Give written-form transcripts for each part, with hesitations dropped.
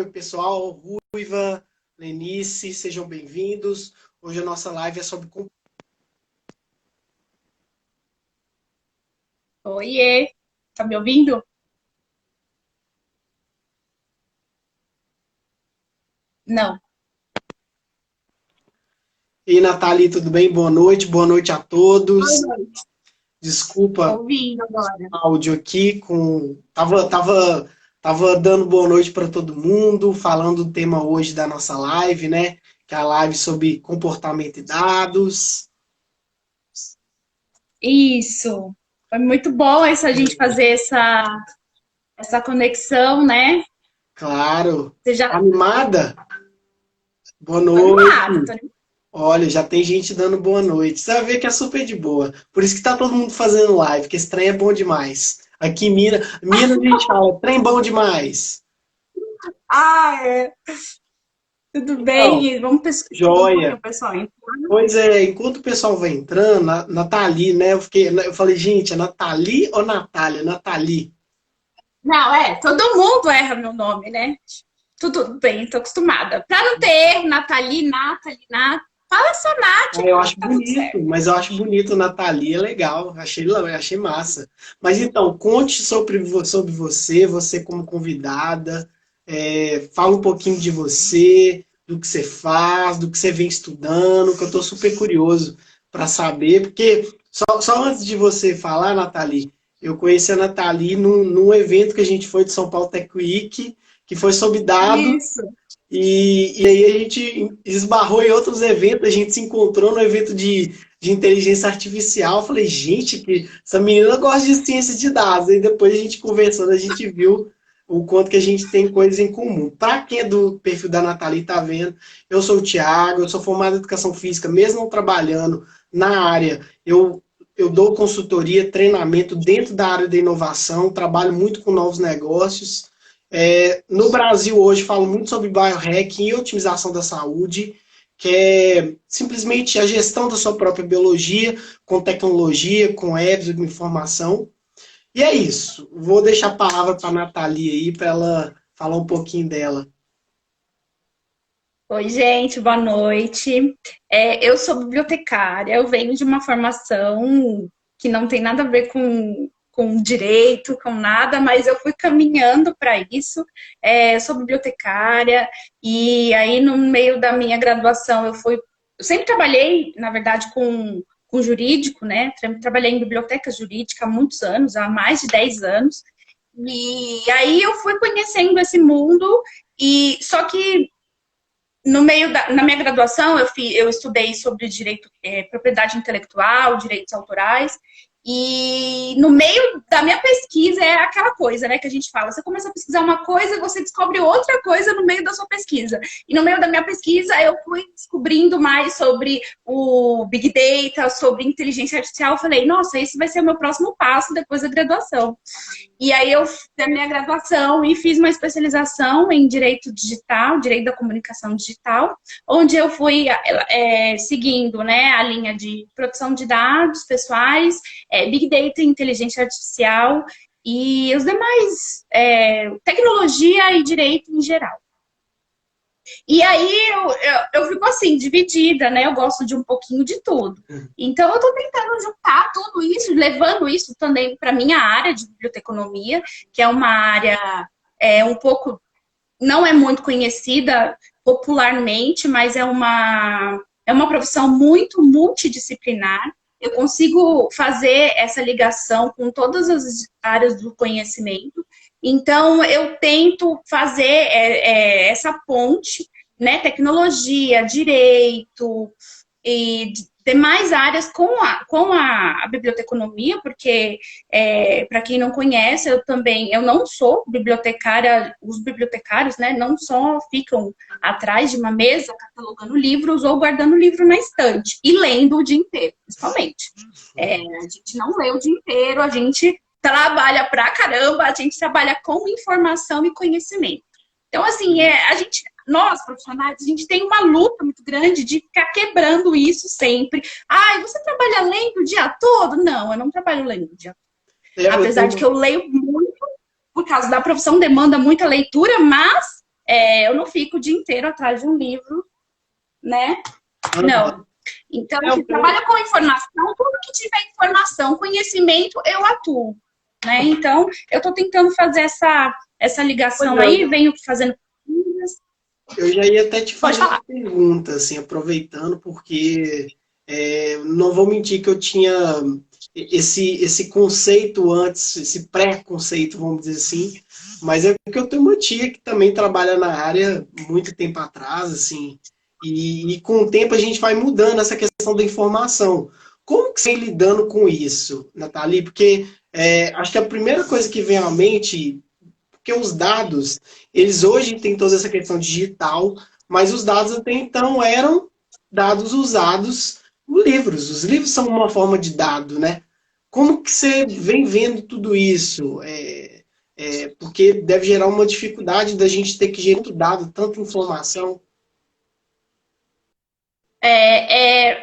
Oi, pessoal, Ruiva, Lenice, sejam bem-vindos. Hoje a nossa live é sobre... Oiê, tá me ouvindo? Não, E Nathalie, tudo bem? Boa noite a boa todos. noite. Tô Desculpa ouvindo agora. o áudio aqui, tava dando boa noite para todo mundo, falando do tema hoje da nossa live, né? Que é a live sobre comportamento e dados. Isso. Foi muito bom essa gente fazer essa conexão, né? Claro. Você já Animada? Boa tô animada, tô noite. animada. Olha, já tem gente dando boa noite. Você vai ver que é super de boa. Por isso que tá todo mundo fazendo live, que esse trem é bom demais. Aqui em Minas a gente fala, trem bom demais. Ah, é. Tudo Então, bem? Vamos pesquisar um pouquinho, joia. pessoal. Pois é, enquanto o pessoal vai entrando, Nathalie, né? Eu falei, gente, é Nathalie ou Natália? Nathalie. Não, todo mundo erra meu nome, né? Tudo bem, tô acostumada. Pra não ter erro, Nathalie, fala só Nath, Ah, eu acho tá tudo bonito, certo. mas eu acho bonito, Nathalie é legal, achei massa. Mas então, conte sobre você, você como convidada, fala um pouquinho de você, do que você faz, do que você vem estudando, que eu estou super curioso para saber, porque só antes de você falar, Nathalie, eu conheci a Nathalie num evento que a gente foi de São Paulo Tech Week, que foi sobre dados. Isso. E aí a gente esbarrou em outros eventos, a gente se encontrou no evento de inteligência artificial. Eu falei, gente, que essa menina gosta de ciência de dados. E depois a gente conversando, a gente viu o quanto que a gente tem coisas em comum. Para quem é do perfil da Nathalie, tá vendo? Eu sou o Thiago, eu sou formado em educação física, mesmo não trabalhando na área, eu dou consultoria, treinamento dentro da área da inovação, trabalho muito com novos negócios. No Brasil hoje falo muito sobre biohacking e otimização da saúde, que é simplesmente a gestão da sua própria biologia, com tecnologia, com apps de informação. E é isso. Vou deixar a palavra para a Nathalie aí, para ela falar um pouquinho dela. Oi, gente, boa noite. Eu sou bibliotecária, eu venho de uma formação que não tem nada a ver com direito, com nada, mas eu fui caminhando para isso. Sou bibliotecária, e aí no meio da minha graduação eu sempre trabalhei, na verdade, com jurídico, né? Trabalhei em biblioteca jurídica há muitos anos, há mais de 10 anos. E aí eu fui conhecendo esse mundo, e só que na minha graduação, eu estudei sobre direito, propriedade intelectual, direitos autorais, e no meio da minha pesquisa é aquela coisa, né, que a gente fala, você começa a pesquisar uma coisa e você descobre outra coisa no meio da sua pesquisa. E no meio da minha pesquisa eu fui descobrindo mais sobre o Big Data, sobre inteligência artificial, eu falei, nossa, esse vai ser o meu próximo passo depois da graduação. E aí eu fiz a minha graduação e fiz uma especialização em direito digital, direito da comunicação digital, onde eu fui seguindo, né, a linha de produção de dados pessoais, Big Data, inteligência artificial e os demais, tecnologia e direito em geral. E aí eu fico assim, dividida, né? Eu gosto de um pouquinho de tudo. Então eu estou tentando juntar tudo isso, levando isso também para minha área de biblioteconomia, que é uma área um pouco, não é muito conhecida popularmente, mas é uma profissão muito multidisciplinar. Eu consigo fazer essa ligação com todas as áreas do conhecimento. Então, eu tento fazer essa ponte, né, tecnologia, direito e demais áreas com a biblioteconomia, porque, para quem não conhece, eu não sou bibliotecária, os bibliotecários, né, não só ficam atrás de uma mesa catalogando livros ou guardando livro na estante e lendo o dia inteiro, principalmente. A gente não lê o dia inteiro, a gente trabalha pra caramba, a gente trabalha com informação e conhecimento. Então, assim, nós profissionais, a gente tem uma luta muito grande de ficar quebrando isso sempre. Ai, você trabalha lendo o dia todo? Não, eu não trabalho lendo o dia todo. Eu Apesar de que tenho, eu leio muito, por causa da profissão demanda muita leitura, mas eu não fico o dia inteiro atrás de um livro, né? Não. Então, eu trabalho com informação, tudo que tiver informação, conhecimento, eu atuo, né? Então, eu estou tentando fazer essa ligação aí, venho fazendo. Eu já ia até te fazer uma pergunta, assim, aproveitando, porque não vou mentir que eu tinha esse conceito antes, esse pré-conceito, vamos dizer assim, mas é porque eu tenho uma tia que também trabalha na área muito tempo atrás, assim, e com o tempo a gente vai mudando essa questão da informação. Como que você está lidando com isso, Nathalie? Porque acho que a primeira coisa que vem à mente, porque os dados, eles hoje têm toda essa questão digital, mas os dados até então eram dados usados nos livros. Os livros são uma forma de dado, né? Como que você vem vendo tudo isso? Porque deve gerar uma dificuldade da gente ter que gerar tanto dado, tanta informação.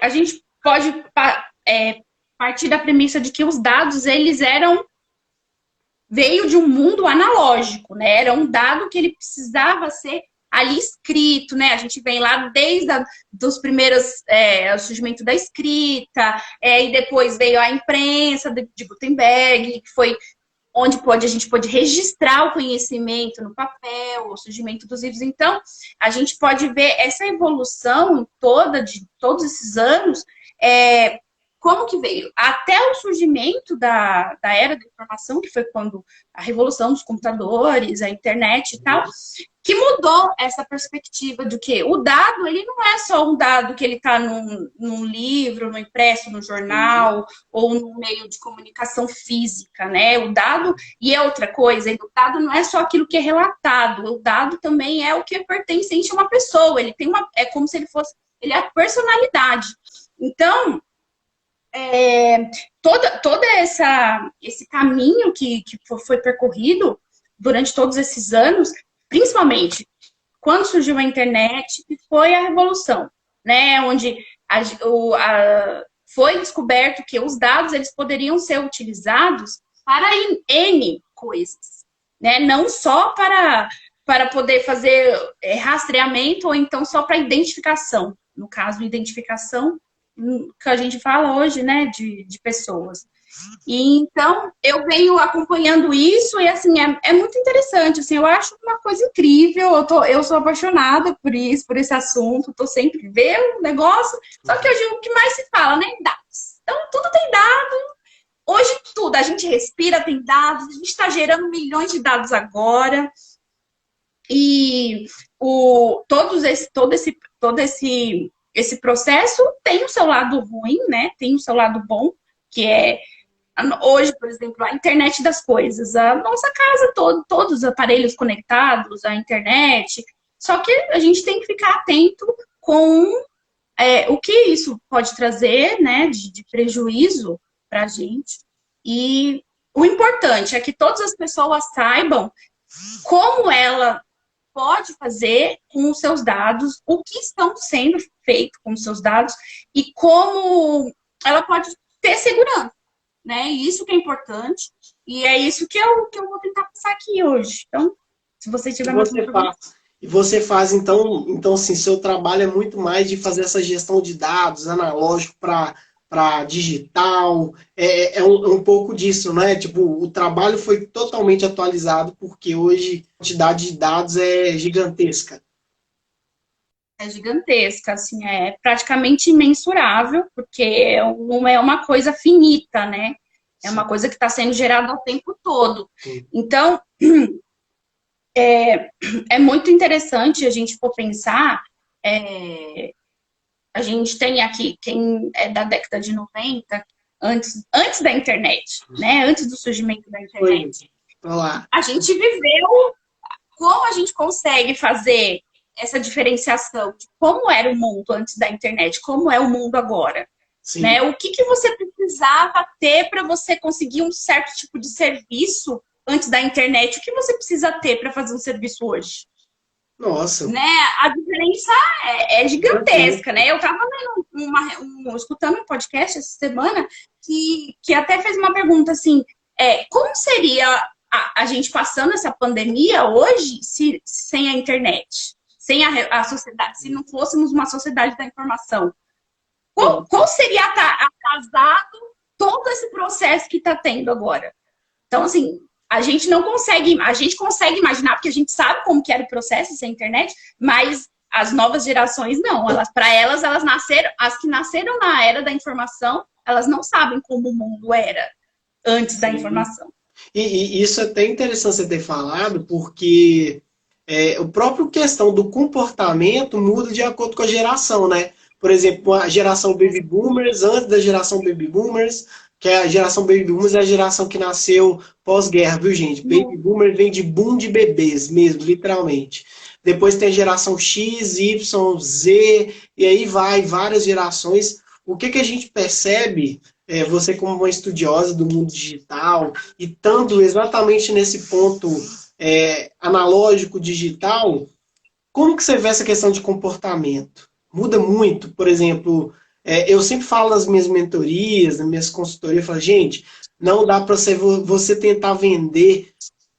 A gente pode partir da premissa de que os dados, eles veio de um mundo analógico, né? Era um dado que ele precisava ser ali escrito, né? A gente vem lá desde dos primeiros o surgimento da escrita, e depois veio a imprensa de Gutenberg, que foi onde a gente pôde registrar o conhecimento no papel, o surgimento dos livros. Então, a gente pode ver essa evolução toda de todos esses anos, como que veio? Até o surgimento da era da informação, que foi quando a revolução dos computadores, a internet e tal, que mudou essa perspectiva do que o dado, ele não é só um dado que ele está num livro, no impresso, no jornal, ou no meio de comunicação física, né? O dado, e é outra coisa, o dado não é só aquilo que é relatado, o dado também é o que é pertencente a uma pessoa, ele tem é como se ele é a personalidade. Então, todo esse caminho que foi percorrido durante todos esses anos, principalmente quando surgiu a internet, que foi a revolução, né? Onde foi descoberto que os dados eles poderiam ser utilizados para N coisas, né? Não só para poder fazer rastreamento ou então só para identificação. No caso, identificação que a gente fala hoje, né, de pessoas. E então, eu venho acompanhando isso e, assim, é muito interessante, assim, eu acho uma coisa incrível, eu sou apaixonada por isso, por esse assunto, tô sempre vendo o negócio, só que hoje o que mais se fala, né, dados. Então, tudo tem dado, hoje tudo, a gente respira, tem dados, a gente está gerando milhões de dados agora, e todo esse processo tem o seu lado ruim, né? Tem o seu lado bom, que é hoje, por exemplo, a internet das coisas, a nossa casa todos os aparelhos conectados, a internet. Só que a gente tem que ficar atento com o que isso pode trazer, né? De prejuízo para a gente. E o importante é que todas as pessoas saibam como ela pode fazer com os seus dados, o que estão sendo feito com os seus dados e como ela pode ter segurança, né? E isso que é importante e é isso que eu vou tentar passar aqui hoje. Então, se você tiver mais uma pergunta... E você faz, então, assim, seu trabalho é muito mais de fazer essa gestão de dados analógico para digital, um pouco disso, né? Tipo, o trabalho foi totalmente atualizado porque hoje a quantidade de dados é gigantesca. É gigantesca, assim, é praticamente imensurável, porque não é uma coisa finita, né? É uma coisa que está sendo gerada o tempo todo. Sim. Então, é muito interessante a gente for pensar. A gente tem aqui, quem é da década de 90, antes da internet, né? Antes do surgimento da internet. Olá. A gente viveu como a gente consegue fazer essa diferenciação de como era o mundo antes da internet, como é o mundo agora. Né? O que você precisava ter para você conseguir um certo tipo de serviço antes da internet? O que você precisa ter para fazer um serviço hoje? Nossa. Né? A diferença é gigantesca, né? Eu estava escutando um podcast essa semana que até fez uma pergunta assim, como seria a gente passando essa pandemia hoje sem a internet, sem a sociedade, se não fôssemos uma sociedade da informação, qual seria atrasado todo esse processo que está tendo agora? Então, assim, a gente consegue imaginar, porque a gente sabe como que era o processo sem internet, mas as novas gerações não. Para elas nasceram, as que nasceram na era da informação, elas não sabem como o mundo era antes da informação. E isso é até interessante você ter falado, porque o próprio questão do comportamento muda de acordo com a geração, né? Por exemplo, a geração Baby Boomers, antes da geração Baby Boomers, que a geração Baby Boomers é a geração que nasceu pós-guerra, viu, gente? Baby Boomer vem de boom de bebês mesmo, literalmente. Depois tem a geração X, Y, Z, e aí vai, várias gerações. O que a gente percebe, você como uma estudiosa do mundo digital, e estando exatamente nesse ponto analógico digital, como que você vê essa questão de comportamento? Muda muito, por exemplo, eu sempre falo nas minhas mentorias, nas minhas consultorias, eu falo, gente, não dá para você tentar vender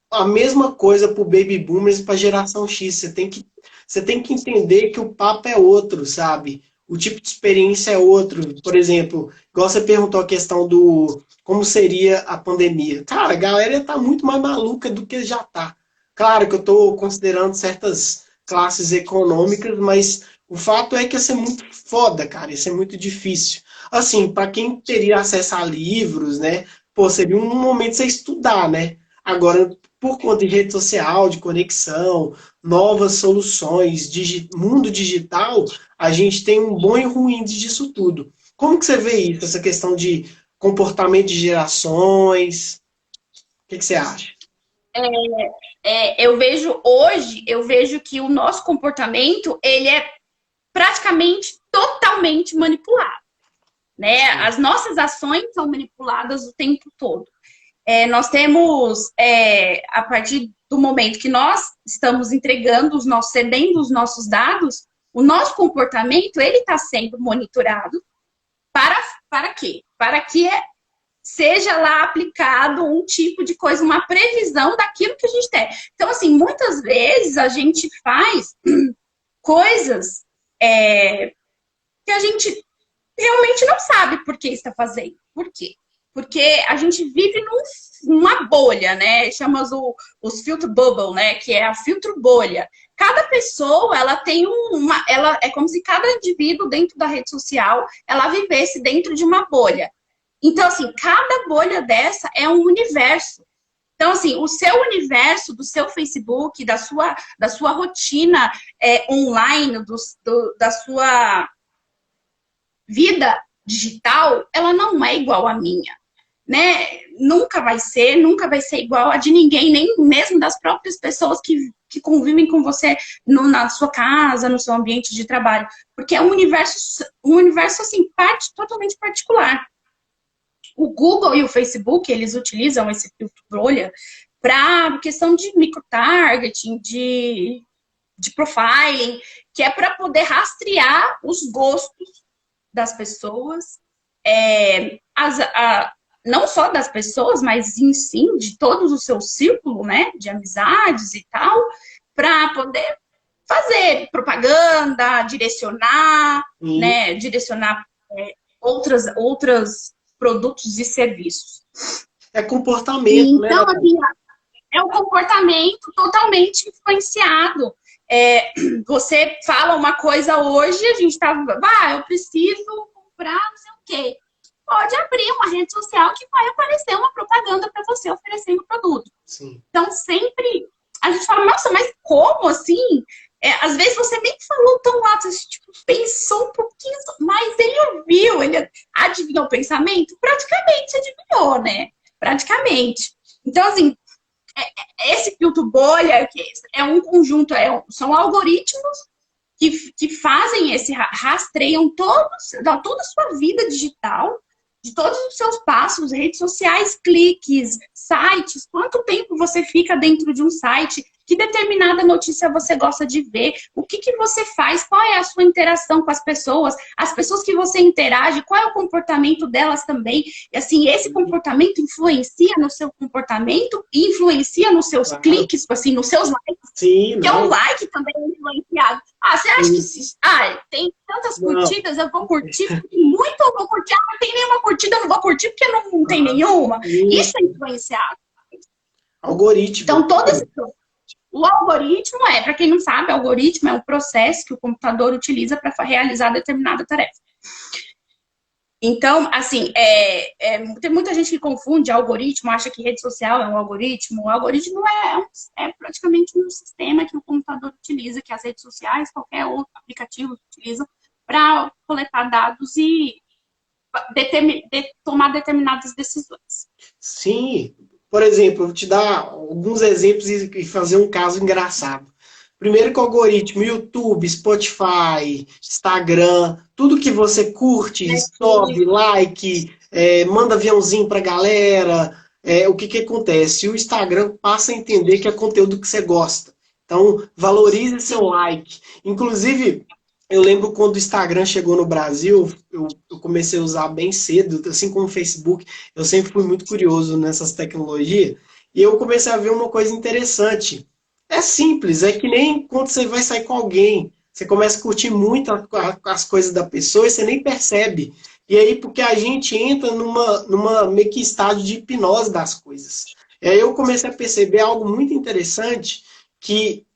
a mesma coisa para o Baby Boomers e para a geração X. Você tem que entender que o papo é outro, sabe? O tipo de experiência é outro. Por exemplo, igual você perguntou a questão do como seria a pandemia. Cara, a galera está muito mais maluca do que já está. Claro que eu estou considerando certas classes econômicas, mas o fato é que ia ser muito foda, cara. Ia ser muito difícil. Assim, para quem teria acesso a livros, né? Pô, seria um momento de você estudar, né? Agora, por conta de rede social, de conexão, novas soluções, mundo digital, a gente tem um bom e ruim disso tudo. Como que você vê isso, essa questão de comportamento de gerações? O que você acha? Eu vejo que o nosso comportamento, ele é praticamente totalmente manipulado, né? As nossas ações são manipuladas o tempo todo. Nós temos, a partir do momento que nós estamos cedendo os nossos dados, o nosso comportamento, ele está sendo monitorado para quê? Para que seja lá aplicado um tipo de coisa, uma previsão daquilo que a gente tem. Então, assim, muitas vezes a gente faz coisas que a gente realmente não sabe por que está fazendo. Por quê? Porque a gente vive numa bolha, né? Chamamos os filtro bubble, né? Que é a filtro bolha. Cada pessoa, ela tem é como se cada indivíduo dentro da rede social, ela vivesse dentro de uma bolha. Então, assim, cada bolha dessa é um universo. Então, assim, o seu universo, do seu Facebook, da sua rotina online, da sua vida digital, ela não é igual à minha, né? Nunca vai ser igual a de ninguém, nem mesmo das próprias pessoas que convivem com você na sua casa, no seu ambiente de trabalho, porque é um universo assim, totalmente particular. O Google e o Facebook, eles utilizam esse filtro bolha para questão de microtargeting, de profiling, que é para poder rastrear os gostos das pessoas, não só das pessoas, mas sim de todo o seu círculo, né, de amizades e tal, para poder fazer propaganda, direcionar, né, outras produtos e serviços. É comportamento, então, né? Assim, é um comportamento totalmente influenciado. Você fala uma coisa hoje, a gente tá, eu preciso comprar não sei o quê. Pode abrir uma rede social que vai aparecer uma propaganda para você oferecendo o produto. Sim. Então, sempre a gente fala, nossa, mas como assim? Às vezes você nem falou tão alto, você pensou um pouquinho, mas ele ouviu, ele adivinhou o pensamento? Praticamente adivinhou, né? Praticamente. Então, assim, esse filtro bolha é um conjunto, são algoritmos que fazem rastreiam toda a sua vida digital, de todos os seus passos, redes sociais, cliques, sites, quanto tempo você fica dentro de um site que determinada notícia você gosta de ver, o que que você faz, qual é a sua interação com as pessoas que você interage, qual é o comportamento delas também. E assim, esse comportamento influencia no seu comportamento e influencia nos seus cliques, assim, nos seus likes. Sim, Porque o like também é influenciado. Você acha que tem tantas curtidas, eu vou curtir, muito eu vou curtir, não tem nenhuma curtida, eu não vou curtir porque não tem nenhuma. Isso é influenciado. Algoritmo. Então, o algoritmo para quem não sabe, o algoritmo é um processo que o computador utiliza para realizar determinada tarefa. Então, assim, tem muita gente que confunde algoritmo, acha que rede social é um algoritmo. O algoritmo é praticamente um sistema que o computador utiliza, que as redes sociais, qualquer outro aplicativo utiliza para coletar dados e tomar determinadas decisões. Sim. Por exemplo, eu vou te dar alguns exemplos e fazer um caso engraçado. Primeiro que o algoritmo, YouTube, Spotify, Instagram, tudo que você curte, sobe, like, manda aviãozinho pra galera, o que acontece? O Instagram passa a entender que é conteúdo que você gosta. Então, valorize seu like. Inclusive, eu lembro quando o Instagram chegou no Brasil, eu comecei a usar bem cedo, assim como o Facebook, eu sempre fui muito curioso nessas tecnologias, e eu comecei a ver uma coisa interessante. É simples, é que nem quando você vai sair com alguém, você começa a curtir muito as coisas da pessoa e você nem percebe. E aí, porque a gente entra numa meio que estágio de hipnose das coisas. E aí eu comecei a perceber algo muito interessante, que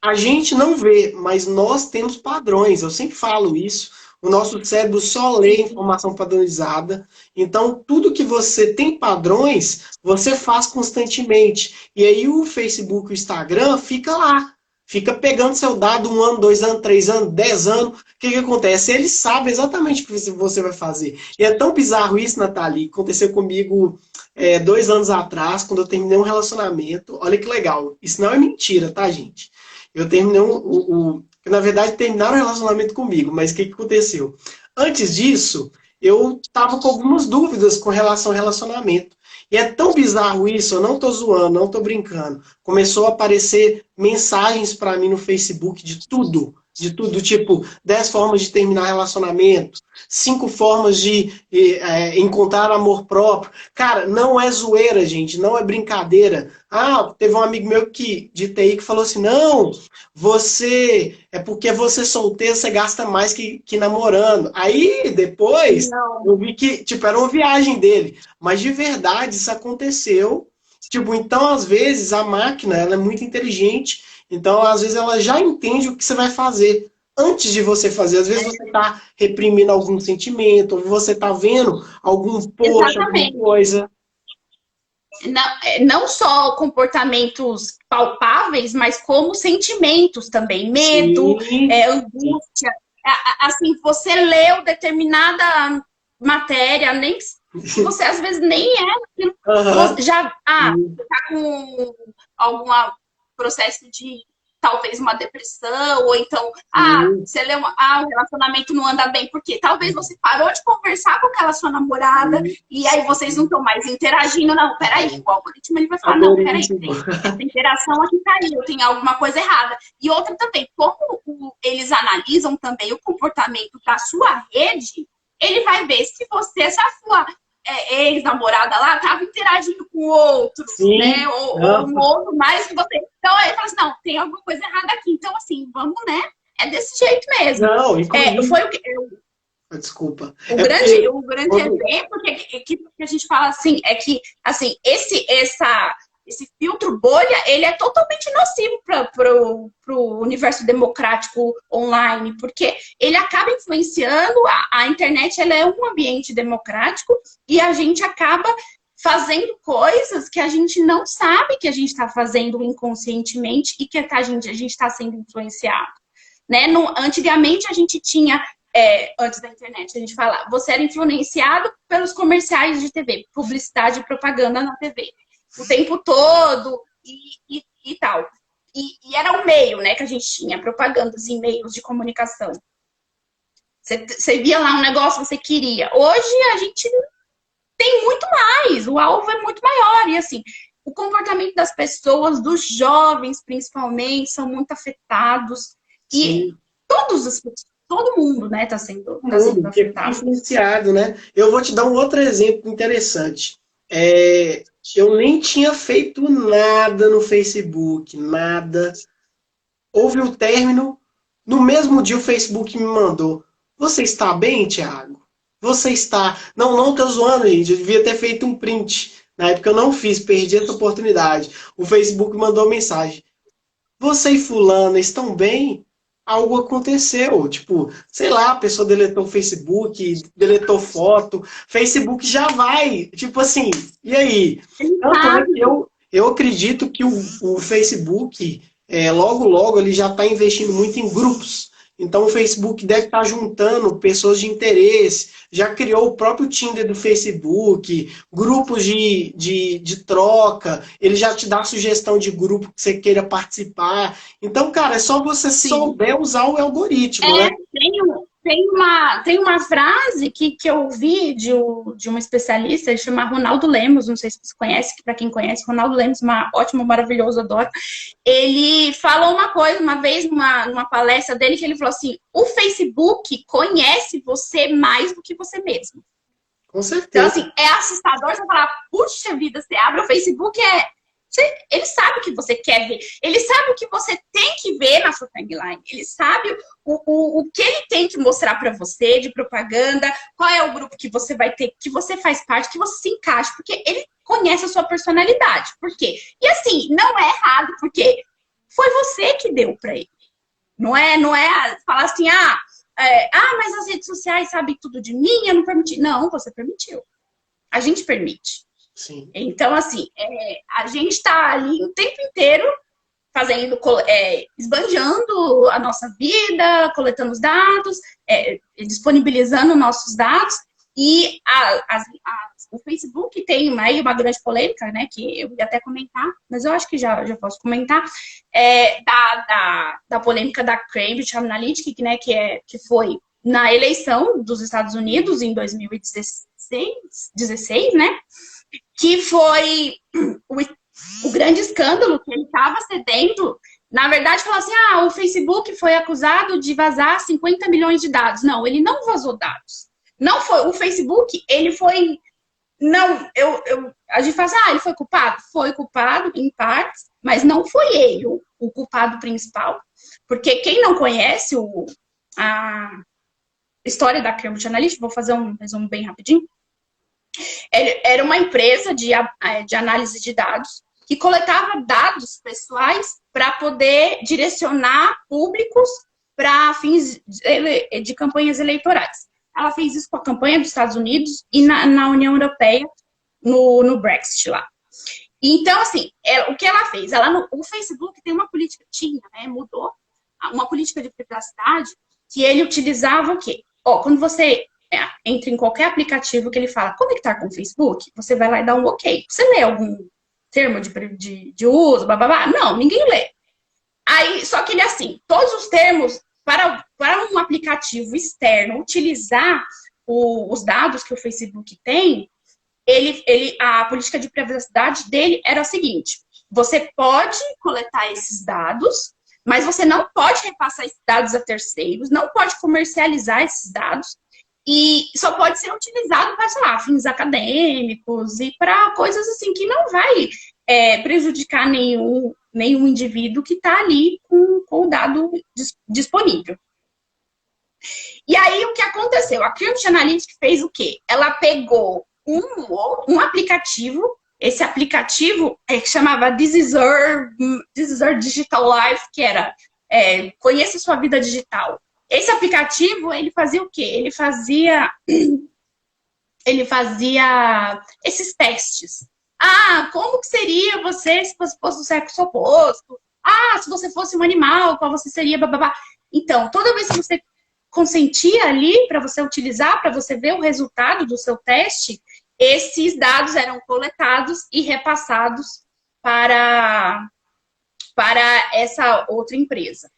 a gente não vê, mas nós temos padrões. Eu sempre falo isso. O nosso cérebro só lê informação padronizada. Então, tudo que você tem padrões, você faz constantemente. E aí o Facebook, o Instagram, fica lá. Fica pegando seu dado 1 ano, 2 anos, 3 anos, 10 anos. O que acontece? Eles sabem exatamente o que você vai fazer. E é tão bizarro isso, Nathalie. Aconteceu comigo 2 anos atrás, quando eu terminei um relacionamento. Olha que legal. Isso não é mentira, tá, gente? Eu terminei na verdade, terminaram o relacionamento comigo, mas o que aconteceu? Antes disso, eu estava com algumas dúvidas com relação ao relacionamento. E é tão bizarro isso, eu não tô zoando, não tô brincando. Começou a aparecer mensagens para mim no Facebook de tudo, tipo 10 formas de terminar relacionamento, 5 formas de encontrar amor próprio. Cara, não é zoeira, gente, não é brincadeira. Teve um amigo meu de TI que falou assim, não, é porque você é solteiro, você gasta mais que namorando. Aí, depois, eu vi que, tipo, era uma viagem dele. Mas, de verdade, isso aconteceu. Tipo, então, às vezes, a máquina, ela é muito inteligente. Então, às vezes, ela já entende o que você vai fazer antes de você fazer. Às vezes, você está reprimindo algum sentimento, ou você está vendo algum post, alguma coisa. Não só comportamentos palpáveis, mas como sentimentos também. Medo, angústia. Assim, você leu determinada matéria, nem você às vezes nem já tá com algum processo de talvez uma depressão, ou então, você lê o relacionamento não anda bem, porque talvez você parou de conversar com aquela sua namorada, e aí vocês não estão mais interagindo. Não, peraí, o algoritmo ele vai falar, não, peraí, essa interação aqui caiu, tem alguma coisa errada. E outra também, como eles analisam também o comportamento da sua rede, ele vai ver se a sua ex-namorada lá estava interagindo com outros, né? Ou um outro mais que você. Então, ele fala assim, não, tem alguma coisa errada aqui. Então, assim, vamos, né? É desse jeito mesmo. Não, foi o que... Desculpa. O grande exemplo que a gente fala assim, é que, assim, esse filtro bolha, ele é totalmente nocivo para o universo democrático online, porque ele acaba influenciando, a internet ela é um ambiente democrático e a gente acaba fazendo coisas que a gente não sabe que a gente está fazendo inconscientemente e que a gente está sendo influenciado. Né? Antigamente a gente tinha, antes da internet, a gente fala, você era influenciado pelos comerciais de TV, publicidade e propaganda na TV. O tempo todo e tal. E era o meio, né, que a gente tinha, propagandas e meios de comunicação. Você via lá um negócio, você queria. Hoje a gente tem muito mais, o alvo é muito maior. E assim, o comportamento das pessoas, dos jovens principalmente, são muito afetados. E Sim. todo mundo, né, está sendo Que fica afetado. influenciado, né? Eu vou te dar um outro exemplo interessante. Eu nem tinha feito nada no Facebook, nada. Houve o término. No mesmo dia o Facebook me mandou: Você está bem, Thiago? Você está. Não, não estou zoando, gente. Eu devia ter feito um print. Na época eu não fiz, perdi essa oportunidade. O Facebook mandou mensagem: Você e fulano estão bem? Algo aconteceu. Tipo, sei lá, a pessoa deletou o Facebook, deletou foto. Facebook já vai. Tipo assim, e aí? Tanto é que eu acredito que o Facebook, logo, logo, ele já está investindo muito em grupos. Então, o Facebook deve estar juntando pessoas de interesse. Já criou o próprio Tinder do Facebook, grupos de troca. Ele já te dá sugestão de grupo que você queira participar. Então, cara, é só você souber usar o algoritmo, né? Tem uma frase que eu ouvi de uma especialista, ele chama Ronaldo Lemos, não sei se você conhece, para quem conhece, Ronaldo Lemos, ótimo, maravilhoso, adoro. Ele falou uma coisa, uma vez, numa palestra dele, que ele falou assim: o Facebook conhece você mais do que você mesmo. Com certeza. Então, assim, é assustador você falar: puxa vida, você abre o Facebook, ele sabe o que você quer ver. Ele sabe o que você tem que ver na sua timeline. Ele sabe o que ele tem que mostrar para você de propaganda, qual é o grupo que você vai ter, que você faz parte, que você se encaixa, porque ele conhece a sua personalidade. Por quê? E assim, não é errado, porque foi você que deu para ele. Não é falar assim: mas as redes sociais sabem tudo de mim, eu não permiti. Não, você permitiu. A gente permite. Sim. Então, assim, a gente está ali o tempo inteiro fazendo, esbanjando a nossa vida, coletando os dados, disponibilizando nossos dados. E o Facebook tem aí uma grande polêmica, né, que eu ia até comentar, mas eu acho que já posso comentar, da polêmica da Cambridge Analytica, né, que foi na eleição dos Estados Unidos em 2016, né? Que foi o grande escândalo que ele estava cedendo. Na verdade, falou assim: o Facebook foi acusado de vazar 50 milhões de dados. Não, ele não vazou dados. Não foi. O Facebook, ele foi... Não, a gente fala assim: ele foi culpado? Foi culpado, em partes, mas não foi ele o culpado principal. Porque quem não conhece a história da Cambridge Analytica, vou fazer um resumo bem rapidinho. Era uma empresa de análise de dados que coletava dados pessoais para poder direcionar públicos para fins de campanhas eleitorais. Ela fez isso com a campanha dos Estados Unidos e na União Europeia, no Brexit lá. Então, assim, o que ela fez? O Facebook tem uma política, mudou uma política de privacidade que ele utilizava o quê? Quando você entra em qualquer aplicativo que ele fala conectar com o Facebook, você vai lá e dá um ok. Você lê algum termo de uso, bababá? Não, ninguém lê. Aí, só que ele, assim, todos os termos, para um aplicativo externo utilizar os dados que o Facebook tem, a política de privacidade dele era a seguinte: você pode coletar esses dados, mas você não pode repassar esses dados a terceiros, não pode comercializar esses dados, e só pode ser utilizado para, sei lá, fins acadêmicos e para coisas assim que não vai prejudicar nenhum indivíduo que está ali com o dado disponível. E aí, o que aconteceu? A Cambridge Analytica fez o quê? Ela pegou um aplicativo, esse aplicativo que chamava This is Your Digital Life, que era Conheça Sua Vida Digital. Esse aplicativo, ele fazia o quê? Ele fazia esses testes. Como que seria você se você fosse do sexo oposto? Se você fosse um animal, qual você seria? Bababá. Então, toda vez que você consentia ali para você utilizar, para você ver o resultado do seu teste, esses dados eram coletados e repassados para essa outra empresa.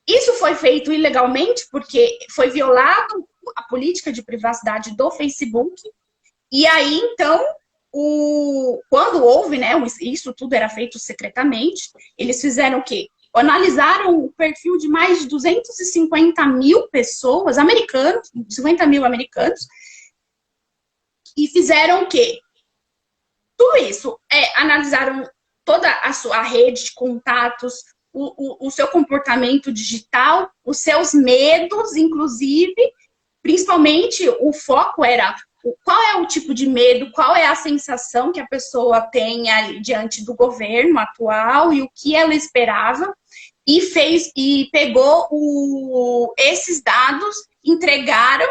Isso foi feito ilegalmente porque foi violado a política de privacidade do Facebook. E aí, então, quando houve, né, isso tudo era feito secretamente, eles fizeram o quê? Analisaram o perfil de mais de 250 mil pessoas, americanos, 50 mil americanos, e fizeram o quê? Tudo isso. Analisaram toda a sua rede de contatos, o seu comportamento digital, os seus medos, inclusive, principalmente o foco era qual é o tipo de medo, qual é a sensação que a pessoa tem diante do governo atual e o que ela esperava, e pegou esses dados, entregaram,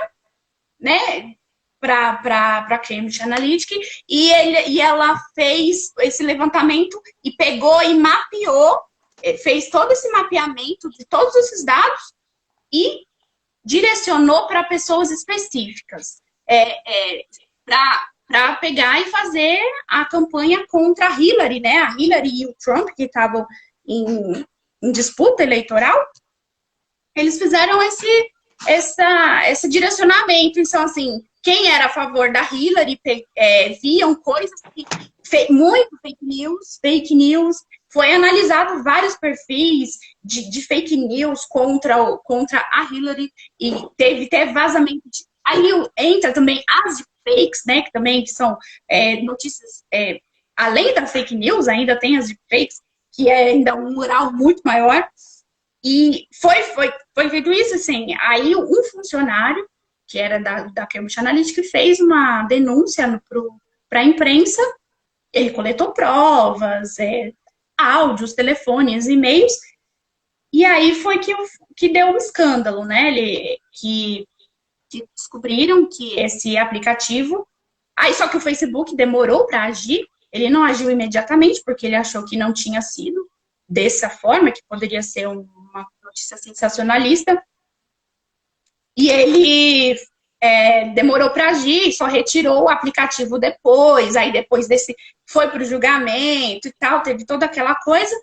né, para a Cambridge Analytica, e ela fez esse levantamento e pegou e mapeou, fez todo esse mapeamento de todos esses dados e direcionou para pessoas específicas, para pegar e fazer a campanha contra a Hillary, né? A Hillary e o Trump, que estavam em disputa eleitoral, eles fizeram esse direcionamento. Então, assim, quem era a favor da Hillary viam coisas muito fake news. Foi analisado vários perfis de fake news contra a Hillary e teve vazamento. Aí entra também as fakes, né? Que são notícias, além da fake news, ainda tem as fakes, que é ainda um mural muito maior. E foi feito isso, assim. Aí um funcionário, que era da Cambridge Analytica, fez uma denúncia para a imprensa. Ele coletou provas, áudios, telefones, e-mails, e aí foi que deu um escândalo, né? Que descobriram que esse aplicativo... Aí só que o Facebook demorou para agir, ele não agiu imediatamente, porque ele achou que não tinha sido dessa forma, que poderia ser uma notícia sensacionalista, e ele demorou para agir, só retirou o aplicativo depois, aí depois foi para o julgamento e tal, teve toda aquela coisa,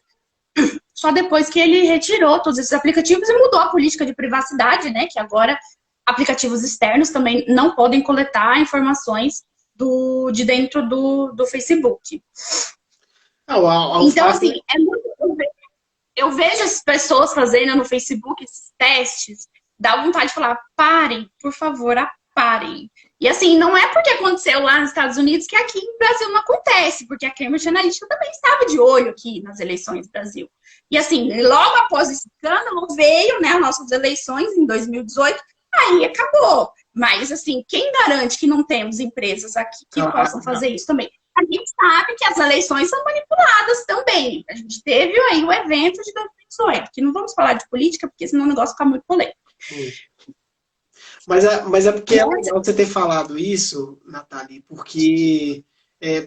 só depois que ele retirou todos esses aplicativos e mudou a política de privacidade, né, que agora aplicativos externos também não podem coletar informações de dentro do Facebook. Então, assim, eu vejo as pessoas fazendo no Facebook esses testes, dá vontade de falar, parem, por favor, parem. E assim, não é porque aconteceu lá nos Estados Unidos que aqui no Brasil não acontece, porque a Cambridge Analytica também estava de olho aqui nas eleições do Brasil. E assim, logo após esse escândalo, veio, né, as nossas eleições em 2018, aí acabou. Mas assim, quem garante que não temos empresas aqui que possam fazer isso também? A gente sabe que as eleições são manipuladas também. A gente teve aí o evento de 2018, que não vamos falar de política, porque senão o negócio fica muito polêmico. Mas é porque é legal você ter falado isso, Nathalie, porque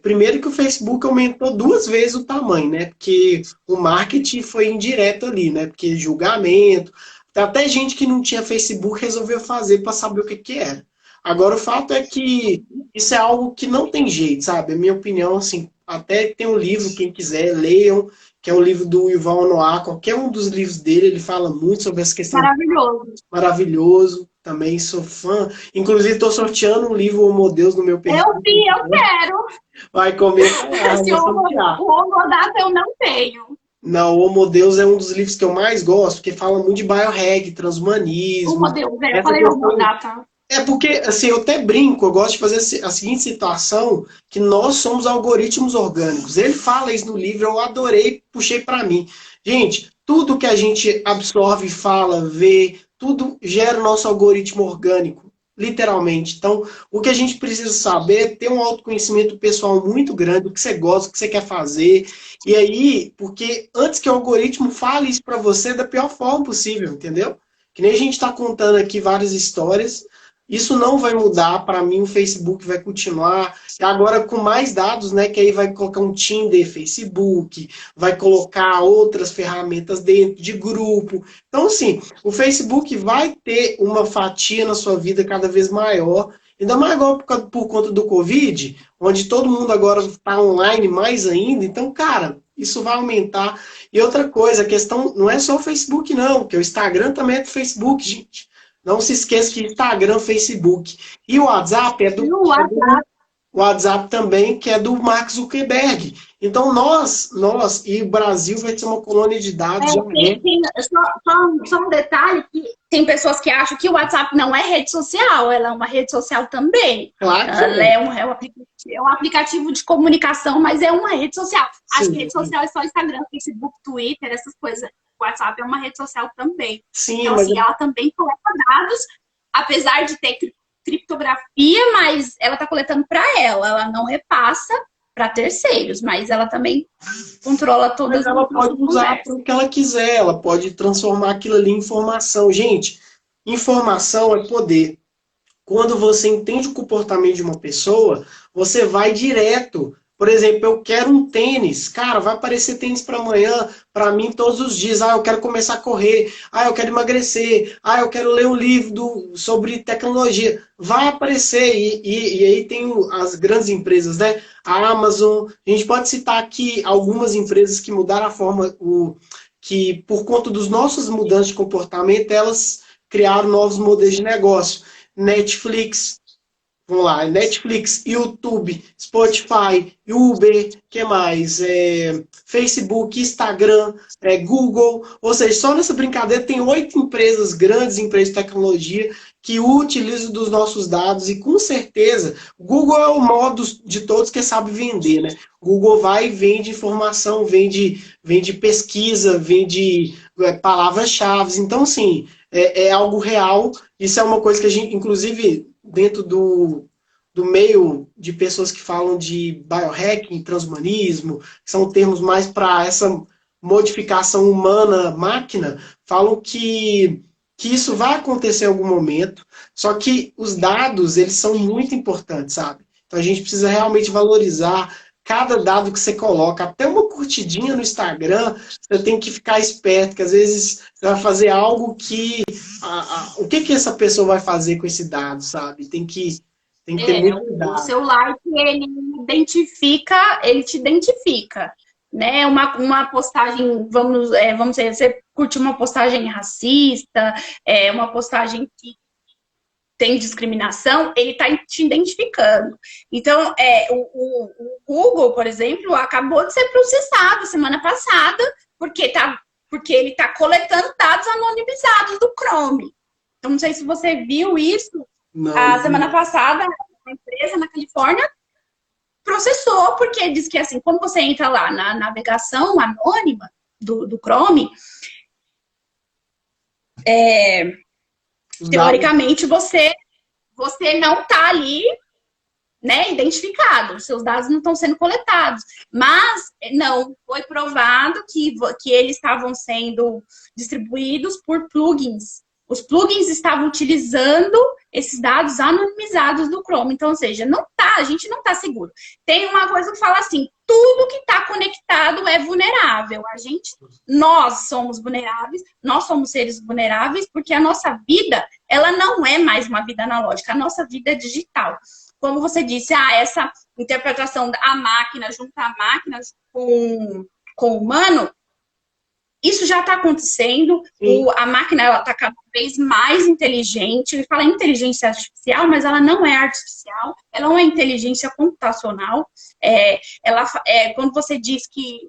primeiro que o Facebook aumentou 2 vezes o tamanho, né? Porque o marketing foi indireto ali, né? Porque julgamento, até gente que não tinha Facebook resolveu fazer para saber o que era. Agora, o fato é que isso é algo que não tem jeito, sabe? A minha opinião, assim, até tem um livro, quem quiser, leiam, que é o livro do Yuval Noah, qualquer um dos livros dele, ele fala muito sobre essa questão. Maravilhoso. Maravilhoso, também sou fã. Inclusive, estou sorteando um livro Homo Deus no meu perfil. Eu vi, eu quero. Vai comer. O Homo Data eu não tenho. Não, o Homo Deus é um dos livros que eu mais gosto, porque fala muito de biohack, transhumanismo. Homo Deus, eu falei Homo Data. Porque, assim, eu até brinco, eu gosto de fazer a seguinte situação, que nós somos algoritmos orgânicos. Ele fala isso no livro, eu adorei, puxei para mim. Gente, tudo que a gente absorve, fala, vê, tudo gera o nosso algoritmo orgânico, literalmente. Então, o que a gente precisa saber é ter um autoconhecimento pessoal muito grande, o que você gosta, o que você quer fazer. E aí, porque antes que o algoritmo fale isso para você da pior forma possível, entendeu? Que nem a gente está contando aqui várias histórias. Isso não vai mudar, para mim o Facebook vai continuar, agora com mais dados, né, que aí vai colocar um Tinder, Facebook, vai colocar outras ferramentas dentro de grupo. Então, assim, o Facebook vai ter uma fatia na sua vida cada vez maior, ainda mais agora por conta do Covid, onde todo mundo agora está online mais ainda, então, cara, isso vai aumentar. E outra coisa, a questão não é só o Facebook não, porque o Instagram também é do Facebook, gente. Não se esqueça que Instagram, Facebook e o WhatsApp é do... o WhatsApp também, que é do Mark Zuckerberg. Então, e o Brasil vai ser uma colônia de dados, já é. Só um detalhe, que tem pessoas que acham que o WhatsApp não é rede social, ela é uma rede social também. Claro que ela é um aplicativo de comunicação, mas é uma rede social. Sim, Acho que rede social é só Instagram, Facebook, Twitter, essas coisas. O WhatsApp é uma rede social também. Sim, então, mas assim, ela também coleta dados, apesar de ter criptografia, mas ela está coletando para ela não repassa para terceiros, mas ela também controla todas mas ela pode usar para o que ela quiser, ela pode transformar aquilo ali em informação. Gente, informação é poder. Quando você entende o comportamento de uma pessoa, você vai direto. Por exemplo, eu quero um tênis. Cara, vai aparecer tênis para amanhã, para mim todos os dias. Ah, eu quero começar a correr. Ah, eu quero emagrecer. Ah, eu quero ler um livro sobre tecnologia. Vai aparecer. E aí tem as grandes empresas, né? A Amazon. A gente pode citar aqui algumas empresas que mudaram a forma, que por conta dos nossos mudanças de comportamento, elas criaram novos modelos de negócio. Netflix, vamos lá, Netflix, YouTube, Spotify, Uber, que mais? Facebook, Instagram, Google, ou seja, só nessa brincadeira tem 8 empresas, grandes empresas de tecnologia, que utilizam dos nossos dados e com certeza, Google é o modo de todos que sabe vender, né? Google vai e vende informação, vende pesquisa, vende palavras-chave, então assim, é algo real. Isso é uma coisa que a gente, inclusive, dentro do meio de pessoas que falam de biohacking, transhumanismo, que são termos mais para essa modificação humana-máquina, falam que isso vai acontecer em algum momento, só que os dados, eles são muito importantes, sabe? Então a gente precisa realmente valorizar cada dado que você coloca, até uma curtidinha no Instagram, você tem que ficar esperto, que às vezes você vai fazer algo que... o que essa pessoa vai fazer com esse dado, sabe? Tem que ter muito cuidado. O seu like, ele te identifica. Né? Uma postagem, vamos dizer, você curte uma postagem racista, uma postagem que tem discriminação, ele está te identificando. Então, o Google, por exemplo, acabou de ser processado semana passada, porque ele está coletando dados anonimizados do Chrome. Então, não sei se você viu isso. Semana passada, a empresa na Califórnia processou, porque diz que, assim, quando você entra lá na navegação anônima do Chrome, teoricamente, você não está ali, né, identificado, os seus dados não estão sendo coletados. Mas não foi provado que eles estavam sendo distribuídos por plugins. Os plugins estavam utilizando esses dados anonimizados do Chrome. Então, ou seja, a gente não está seguro. Tem uma coisa que fala assim, tudo que está conectado é vulnerável. Nós somos vulneráveis, nós somos seres vulneráveis, porque a nossa vida, ela não é mais uma vida analógica, a nossa vida é digital. Como você disse, essa interpretação da máquina, juntar máquinas com o humano, isso já está acontecendo, a máquina está cada vez mais inteligente. Ele fala inteligência artificial, mas ela não é artificial, ela é uma inteligência computacional. Quando você diz que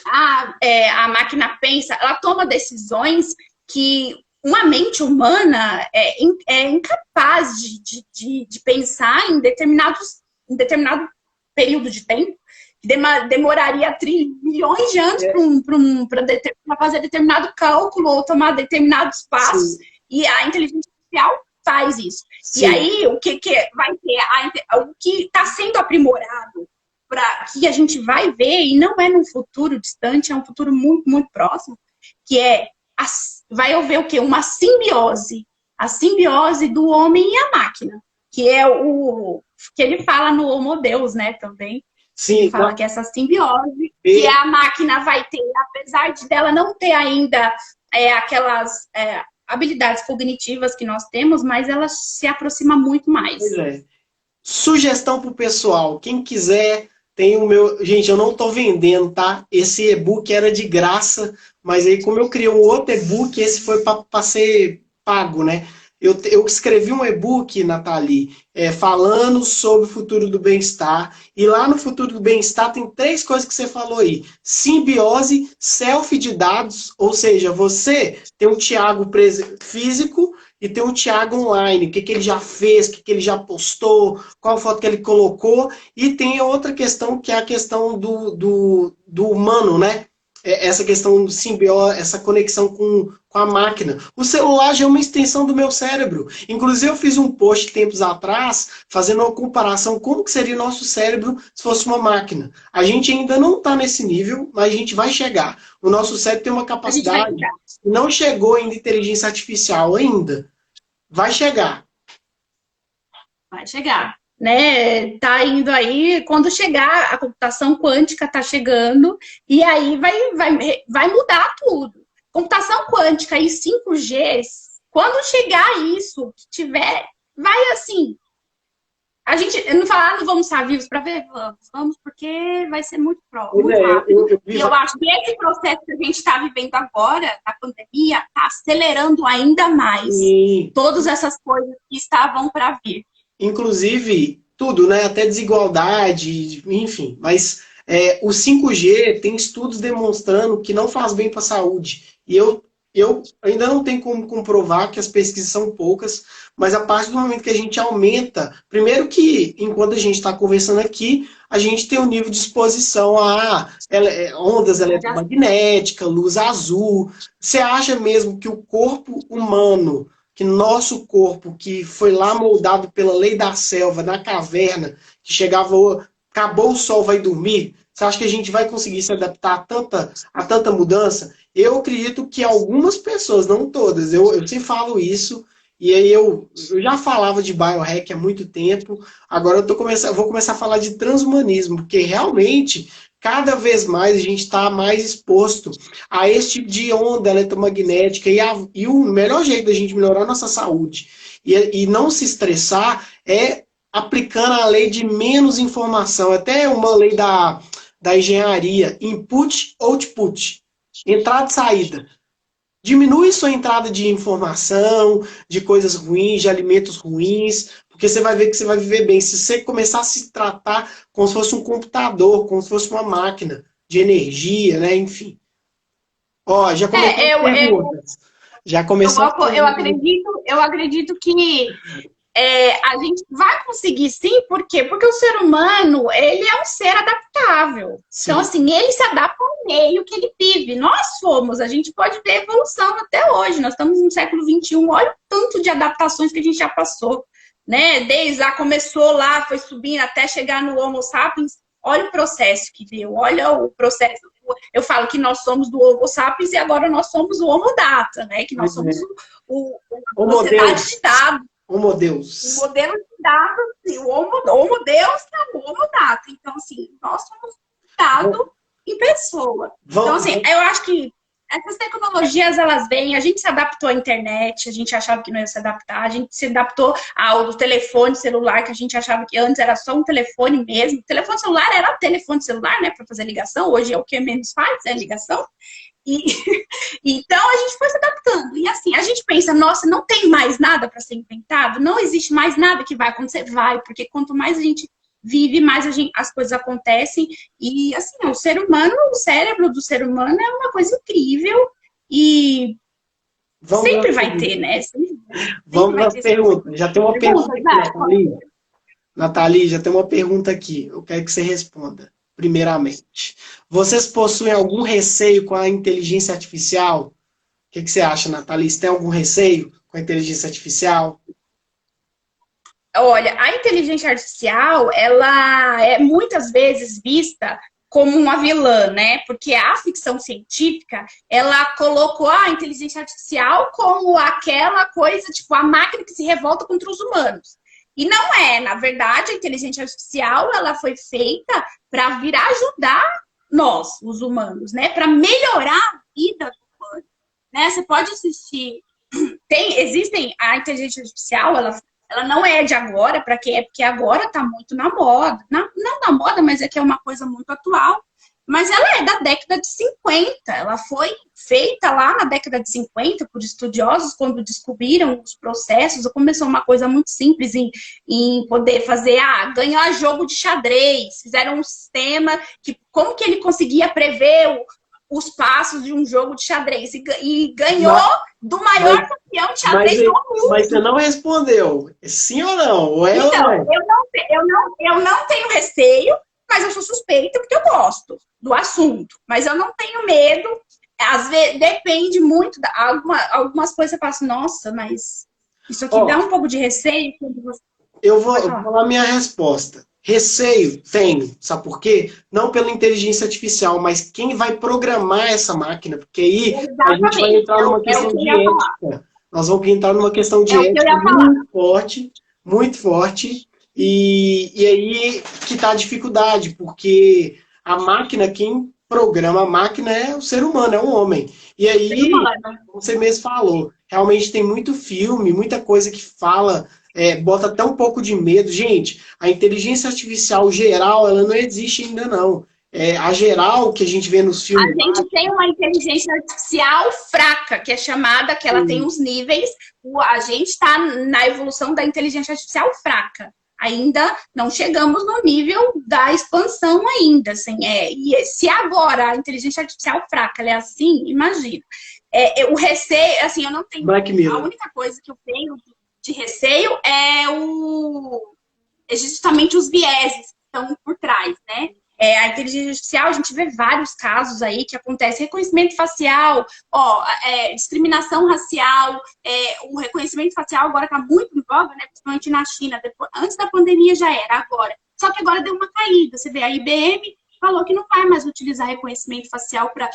a máquina pensa, ela toma decisões que uma mente humana é incapaz de pensar em determinado período de tempo. Demoraria milhões de anos para fazer determinado cálculo ou tomar determinados passos. Sim. E a inteligência artificial faz isso. Sim. E aí, o que vai ter? O que está sendo aprimorado para que a gente vai ver, e não é num futuro distante, é um futuro muito, muito próximo, que vai haver o quê? Uma simbiose. A simbiose do homem e a máquina. Que é o que ele fala no Homo Deus, né, também. Sim, ele fala que essa simbiose, que a máquina vai ter, apesar dela não ter ainda aquelas habilidades cognitivas que nós temos, mas ela se aproxima muito mais. Pois é. Sugestão para o pessoal, quem quiser, tem o meu... Gente, eu não estou vendendo, tá? Esse e-book era de graça, mas aí como eu criei um outro e-book, esse foi para ser pago, né? Eu escrevi um e-book, Nathalie, falando sobre o futuro do bem-estar. E lá no futuro do bem-estar tem 3 coisas que você falou aí. Simbiose, selfie de dados, ou seja, você tem um Thiago físico e tem um Thiago online. O que, que ele já fez, o que, que ele já postou, qual foto que ele colocou. E tem outra questão, que é a questão do humano, né? Essa questão do simbiose, essa conexão com a máquina. O celular já é uma extensão do meu cérebro. Inclusive, eu fiz um post tempos atrás, fazendo uma comparação como que seria o nosso cérebro se fosse uma máquina. A gente ainda não está nesse nível, mas a gente vai chegar. O nosso cérebro tem uma capacidade, não chegou ainda inteligência artificial ainda. Vai chegar. Vai chegar. Né, tá indo aí, quando chegar, a computação quântica tá chegando, e aí vai mudar tudo. Computação quântica e 5G, quando chegar isso, que tiver, vai assim, a gente não falar, não vamos estar vivos para ver, vamos, porque vai ser muito próximo, muito rápido. E eu acho que esse processo que a gente está vivendo agora, da pandemia, está acelerando ainda mais todas essas coisas que estavam para vir. Inclusive, tudo, né? Até desigualdade, enfim. Mas o 5G tem estudos demonstrando que não faz bem para a saúde. E eu ainda não tenho como comprovar, que as pesquisas são poucas, mas a partir do momento que a gente aumenta, primeiro que, enquanto a gente está conversando aqui, a gente tem um nível de exposição a ondas eletromagnéticas, luz azul. Você acha mesmo que o corpo humano, que nosso corpo, que foi lá moldado pela lei da selva, na caverna, que chegava, acabou o sol, vai dormir, você acha que a gente vai conseguir se adaptar a tanta mudança? Eu acredito que algumas pessoas, não todas, eu sempre falo isso, e aí eu já falava de biohack há muito tempo, agora eu vou começar a falar de transhumanismo, porque realmente, cada vez mais a gente está mais exposto a esse tipo de onda eletromagnética, e o melhor jeito da gente melhorar a nossa saúde e não se estressar é aplicando a lei de menos informação, até uma lei da engenharia, input, output, entrada e saída. Diminui sua entrada de informação, de coisas ruins, de alimentos ruins, porque você vai ver que você vai viver bem. Se você começar a se tratar como se fosse um computador, como se fosse uma máquina de energia, né? Enfim. Ó, já começou as perguntas. Já começou eu acredito que a gente vai conseguir sim, por quê? Porque o ser humano, ele é um ser adaptável. Sim. Então, assim, ele se adapta ao meio que ele vive. A gente pode ver evolução até hoje. Nós estamos no século XXI, olha o tanto de adaptações que a gente já passou, né? Desde lá, começou lá, foi subindo até chegar no Homo sapiens. Olha o processo que deu, olha o processo. Eu falo que nós somos do Homo sapiens e agora nós somos o Homo data, né? Que nós somos a sociedade de dados. Homo Deus. O modelo de dados, assim, o Homo Deus é o Homo data. Então, assim, nós somos dado em pessoa. Então, assim, eu acho que essas tecnologias, elas vêm, a gente se adaptou à internet, a gente achava que não ia se adaptar, a gente se adaptou ao telefone celular, que a gente achava que antes era só um telefone mesmo. O telefone celular era telefone celular, né, para fazer ligação, hoje é o que menos faz, é ligação. Então a gente foi se adaptando. E assim, a gente pensa, nossa, não tem mais nada para ser inventado, não existe mais nada que vai acontecer. Vai, porque quanto mais a gente vive, mais as coisas acontecem. E assim, o ser humano, o cérebro do ser humano é uma coisa incrível e sempre vai ter, né? Vamos nas perguntas. Já tem uma pergunta aqui, Nathalie. Nathalie, já tem uma pergunta aqui. Eu quero que você responda. Primeiramente, vocês possuem algum receio com a inteligência artificial? O que você acha, Nathalie? Você tem algum receio com a inteligência artificial? Olha, a inteligência artificial, ela é muitas vezes vista como uma vilã, né? Porque a ficção científica, ela colocou a inteligência artificial como aquela coisa, tipo, a máquina que se revolta contra os humanos. E não é, na verdade, a inteligência artificial, ela foi feita para vir ajudar nós, os humanos, né? Para melhorar a vida do humano, né? Você pode assistir, existem a inteligência artificial, ela não é de agora, para quê? É porque agora está muito na moda, não na moda, mas é que é uma coisa muito atual. mas ela é da década de 50. Ela foi feita lá na década de 50 por estudiosos quando descobriram os processos. Começou uma coisa muito simples em poder fazer, ganhar jogo de xadrez. Fizeram um sistema que como que ele conseguia prever os passos de um jogo de xadrez e ganhou do maior campeão de xadrez do mundo. Mas você não respondeu. Sim ou não? Ou é então, ou não? eu não tenho receio, mas eu sou suspeita porque eu gosto do assunto. Mas eu não tenho medo. Às vezes, depende muito. Algumas coisas eu faço, nossa, mas isso aqui dá um pouco de receio. Eu vou falar minha resposta. Receio tenho, sabe por quê? Não pela inteligência artificial, mas quem vai programar essa máquina, porque aí a gente vai entrar numa questão de ética. Nós vamos entrar numa questão de ética muito forte, e aí que está a dificuldade, porque a máquina, quem programa a máquina é o ser humano, é um homem. E aí, você mesmo falou, realmente tem muito filme, muita coisa que fala... bota até um pouco de medo. Gente, a inteligência artificial geral, ela não existe ainda não. A geral que a gente vê nos filmes... A gente tem uma inteligência artificial fraca, que é chamada, que ela tem os níveis. A gente está na evolução da inteligência artificial fraca. Ainda não chegamos no nível da expansão ainda. Assim, e se agora a inteligência artificial fraca ela é assim, imagina. O receio, assim, eu não tenho... Black Mirror. A única coisa que eu tenho de receio é justamente os vieses que estão por trás, né? A inteligência artificial, a gente vê vários casos aí que acontece, reconhecimento facial, discriminação racial, o reconhecimento facial agora está muito em voga, né? Principalmente na China, antes da pandemia já era, agora. Só que agora deu uma caída, você vê, a IBM falou que não vai mais utilizar reconhecimento facial para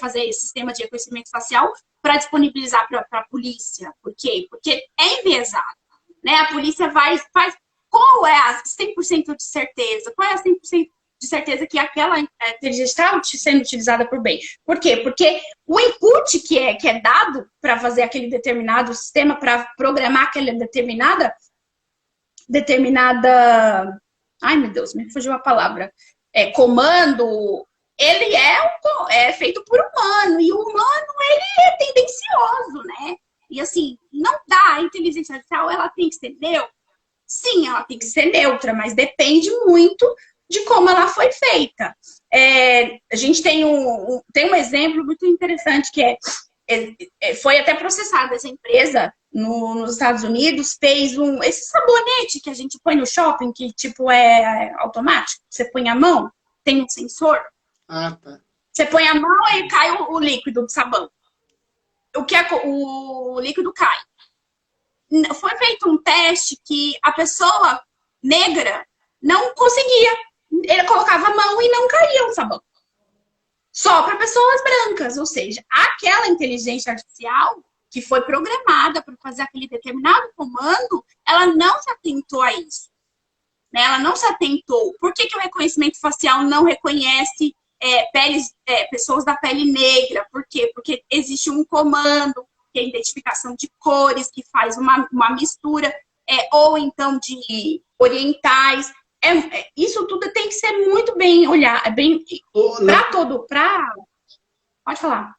fazer esse sistema de reconhecimento facial para disponibilizar para a polícia. Por quê? Porque é enviesado. Né? A polícia faz qual é a 100% de certeza? Qual é a 100% de certeza que aquela inteligência está sendo utilizada por bem? Por quê? Porque o input que é dado para fazer aquele determinado sistema, para programar aquela determinada... Ai, meu Deus, me fugiu a palavra. Comando... Ele é feito por humano, e o humano, ele é tendencioso, né? E assim, não dá, a inteligência artificial, ela tem que ser neutra? Sim, ela tem que ser neutra, mas depende muito de como ela foi feita. A gente tem um exemplo muito interessante, que foi até processada essa empresa nos Estados Unidos, fez esse sabonete que a gente põe no shopping, que tipo é automático, você põe a mão, tem um sensor. Ah, tá. Você põe a mão e cai o líquido do sabão. O líquido cai. Foi feito um teste que a pessoa negra não conseguia. Ele colocava a mão e não caía o sabão. Só para pessoas brancas. Ou seja, aquela inteligência artificial que foi programada para fazer aquele determinado comando, ela não se atentou a isso. Né? Ela não se atentou. Por que o reconhecimento facial não reconhece pessoas da pele negra? Por quê? Porque existe um comando, que é a identificação de cores, que faz uma mistura, ou então de orientais. Isso tudo tem que ser muito bem olhado, Pode falar.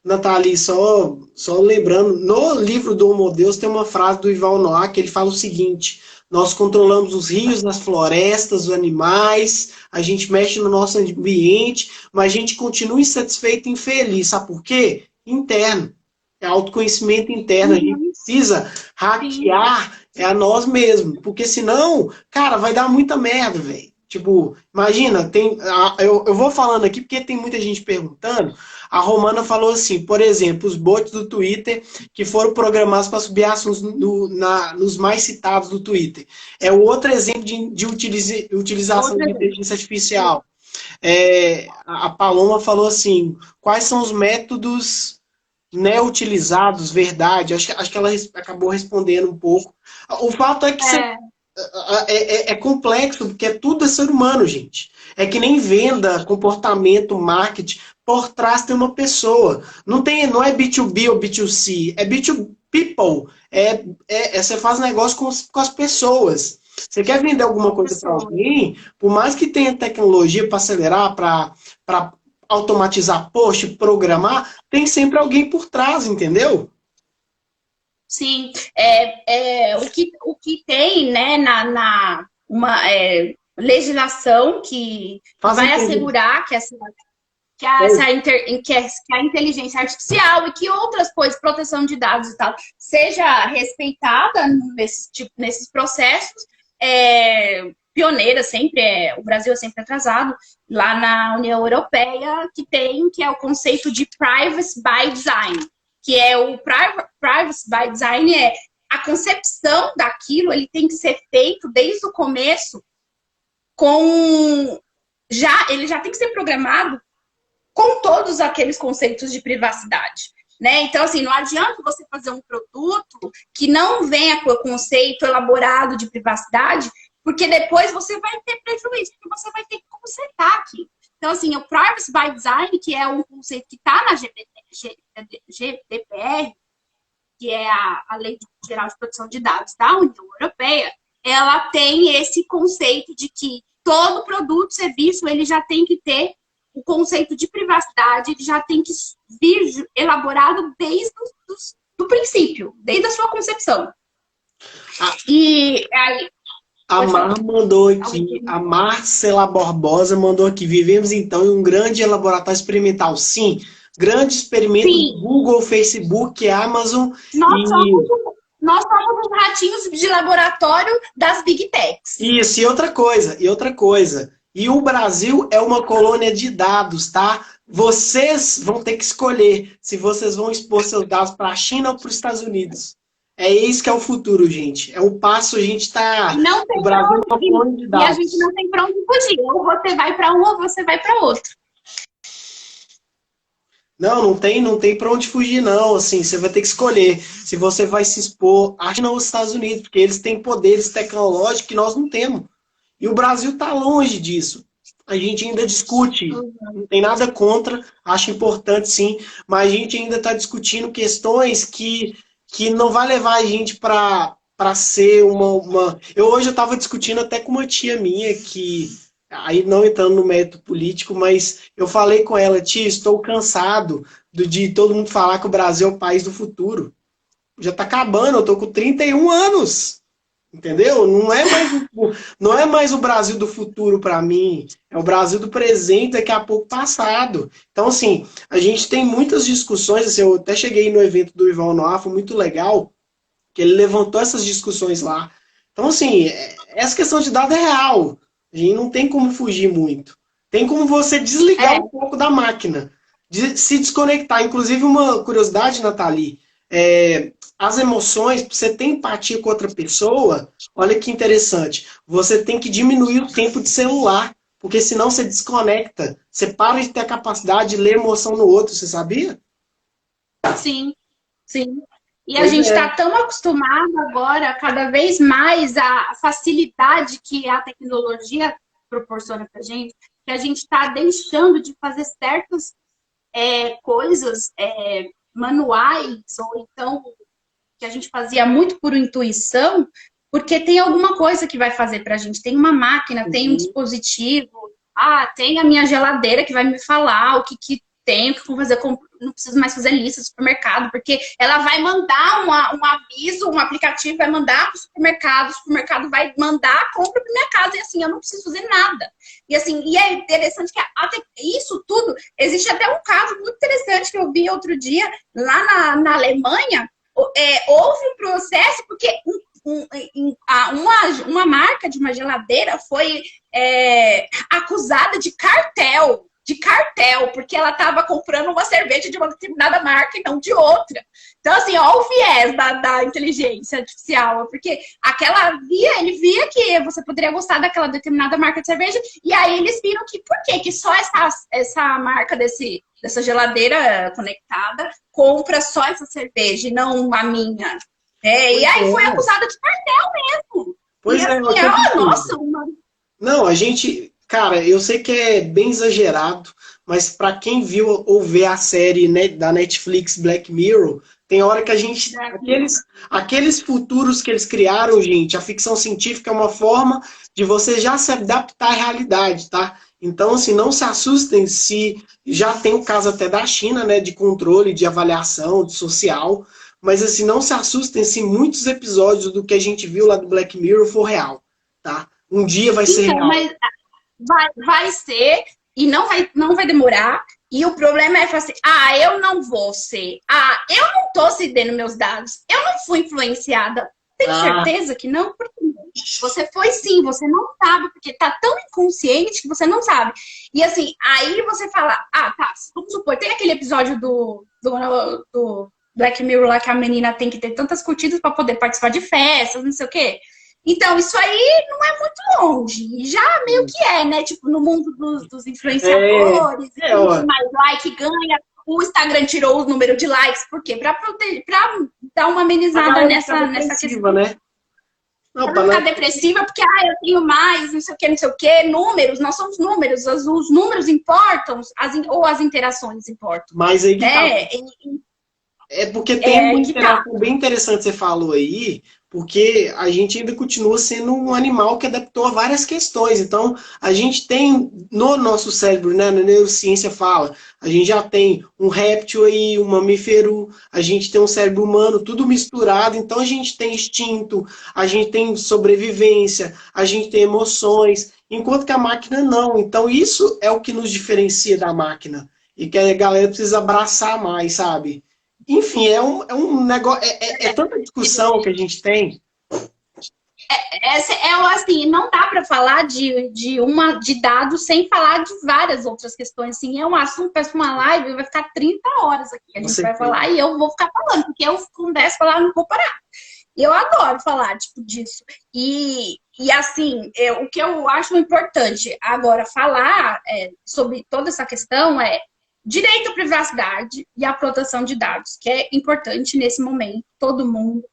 Nathalie, só lembrando, no livro do Homo Deus tem uma frase do Yuval Noah que ele fala o seguinte: nós controlamos os rios, as florestas, os animais, a gente mexe no nosso ambiente, mas a gente continua insatisfeito e infeliz. Sabe por quê? Interno. É autoconhecimento interno. A gente precisa hackear a nós mesmos, porque senão, cara, vai dar muita merda, velho. Tipo, imagina, eu vou falando aqui porque tem muita gente perguntando. A Romana falou assim, por exemplo, os bots do Twitter que foram programados para subir assuntos nos mais citados do Twitter. É o outro exemplo de utilização de inteligência artificial. A Paloma falou assim, quais são os métodos utilizados, verdade? Acho que ela acabou respondendo um pouco. O fato é que é complexo, porque tudo é ser humano, gente. É que nem venda, comportamento, marketing. Por trás tem uma pessoa. Não é B2B ou B2C. É B2People. Você faz negócio com as pessoas. Você quer vender alguma coisa para alguém, por mais que tenha tecnologia para acelerar, para para automatizar post, programar, tem sempre alguém por trás, entendeu? Sim, o que tem, né, uma legislação que Faz vai entender. assegurar que a inteligência artificial e que outras coisas, proteção de dados e tal, seja respeitada nesses processos. Pioneira sempre o Brasil é sempre atrasado, lá na União Europeia, que é o conceito de privacy by design, que é o privacy by design, a concepção daquilo, ele tem que ser feito desde o começo ele já tem que ser programado com todos aqueles conceitos de privacidade, né? Então, assim, não adianta você fazer um produto que não venha com o conceito elaborado de privacidade, porque depois você vai ter prejuízo, porque você vai ter que consertar aqui. Então, assim, o Privacy by Design, que é um conceito que está na GDPR, que é a Lei Geral de Proteção de Dados da União Europeia, ela tem esse conceito de que todo produto, serviço, ele já tem que ter o conceito de privacidade, ele já tem que vir elaborado desde do princípio, desde a sua concepção. E aí... A Mar mandou aqui, a Marcela Barbosa mandou aqui. Vivemos então em um grande laboratório experimental. Sim, grande experimento do Google, Facebook, Amazon. Nós somos os ratinhos de laboratório das Big Techs. Isso, e outra coisa. E o Brasil é uma colônia de dados, tá? Vocês vão ter que escolher se vocês vão expor seus dados para a China ou para os Estados Unidos. É isso que é o futuro, gente. É o passo, a gente tá... O Brasil é uma colônia de dados. E a gente não tem para onde fugir. Ou você vai para um ou você vai para outro. Não tem para onde fugir, não. Assim, você vai ter que escolher se você vai se expor à China ou aos Estados Unidos, porque eles têm poderes tecnológicos que nós não temos. E o Brasil está longe disso. A gente ainda discute, não tem nada contra, acho importante sim, mas a gente ainda está discutindo questões que não vai levar a gente para ser uma... Hoje eu estava discutindo até com uma tia minha, que, aí não entrando no mérito político, mas eu falei com ela, tia, estou cansado de todo mundo falar que o Brasil é o país do futuro. Já está acabando, eu estou com 31 anos. Entendeu? Não é mais o Brasil do futuro para mim, é o Brasil do presente, daqui a pouco passado. Então, assim, a gente tem muitas discussões, assim, eu até cheguei no evento do Ivan Noah, foi muito legal, que ele levantou essas discussões lá. Então, assim, essa questão de dado é real, a gente não tem como fugir muito. Tem como você desligar um pouco da máquina, se desconectar. Inclusive, uma curiosidade, Nathalie, as emoções, pra você ter empatia com outra pessoa, olha que interessante, você tem que diminuir o tempo de celular, porque senão você desconecta, você para de ter a capacidade de ler emoção no outro, você sabia? Sim. E a gente está tão acostumado agora, cada vez mais, a facilidade que a tecnologia proporciona pra gente, que a gente está deixando de fazer certas coisas manuais, ou então que a gente fazia muito por intuição, porque tem alguma coisa que vai fazer pra gente. Tem uma máquina, tem um dispositivo, tem a minha geladeira que vai me falar o que tem, o que vou fazer. Não preciso mais fazer lista do supermercado, porque ela vai mandar um aviso, um aplicativo vai mandar para o supermercado vai mandar a compra para minha casa, e assim, eu não preciso fazer nada. E assim, e é interessante que até isso tudo, existe até um caso muito interessante que eu vi outro dia, lá na Alemanha, houve um processo, porque uma marca de uma geladeira foi acusada de cartel, porque ela estava comprando uma cerveja de uma determinada marca e não de outra. Então, assim, ó, o viés da inteligência artificial, porque ele via que você poderia gostar daquela determinada marca de cerveja, e aí eles viram que, por quê? Que só essa marca dessa geladeira conectada compra só essa cerveja e não a minha. E aí foi acusada de cartel mesmo. Pois e assim, nossa, Não, a gente... Cara, eu sei que é bem exagerado, mas para quem viu ou vê a série da Netflix Black Mirror, tem hora que a gente... Aqueles futuros que eles criaram, gente, a ficção científica é uma forma de você já se adaptar à realidade, tá? Então, assim, não se assustem se já tem o caso até da China, né, de controle, de avaliação, de social, mas assim, não se assustem se muitos episódios do que a gente viu lá do Black Mirror for real, tá? Um dia vai ser Então, real. mas vai ser e não vai demorar. E o problema é falar assim, eu não vou ser. Eu não tô cedendo meus dados. Eu não fui influenciada. Tem Ah, certeza que não? Porque você foi sim, você não sabe, porque tá tão inconsciente que você não sabe. E assim, aí você fala, tá, vamos supor, tem aquele episódio do Black Mirror lá que a menina tem que ter tantas curtidas para poder participar de festas, não sei o quê. Então, isso aí não é muito longe. Já meio que é, né? Tipo, no mundo dos influenciadores, ó, mais like ganha. O Instagram tirou o número de likes. Por quê? Para dar uma a amenizada galera fica nessa depressiva, questão. né? Não, Pra não ficar depressiva, porque eu tenho mais, não sei o que, não sei o que. Números, nós somos números. Os números importam, ou as interações importam. mas aí que tá. É, É porque tem uma que tá. interação bem interessante que você falou aí, porque a gente ainda continua sendo um animal que adaptou a várias questões. Então, a gente tem no nosso cérebro, né, na neurociência fala, a gente já tem um réptil aí, um mamífero, a gente tem um cérebro humano, tudo misturado. Então, a gente tem instinto, a gente tem sobrevivência, a gente tem emoções, enquanto que a máquina não. Então, isso é o que nos diferencia da máquina e que a galera precisa abraçar mais, sabe? Enfim, é um negócio. É tanta discussão que a gente tem. Assim, não dá para falar de dados sem falar de várias outras questões. Assim, é um assunto para uma live, vai ficar 30 horas aqui. A gente vai falar e eu vou ficar falando, porque eu começo a falar, não vou parar. E eu adoro falar, tipo, disso. E assim, o que eu acho importante agora falar sobre toda essa questão é direito à privacidade e à proteção de dados, que é importante nesse momento, todo mundo,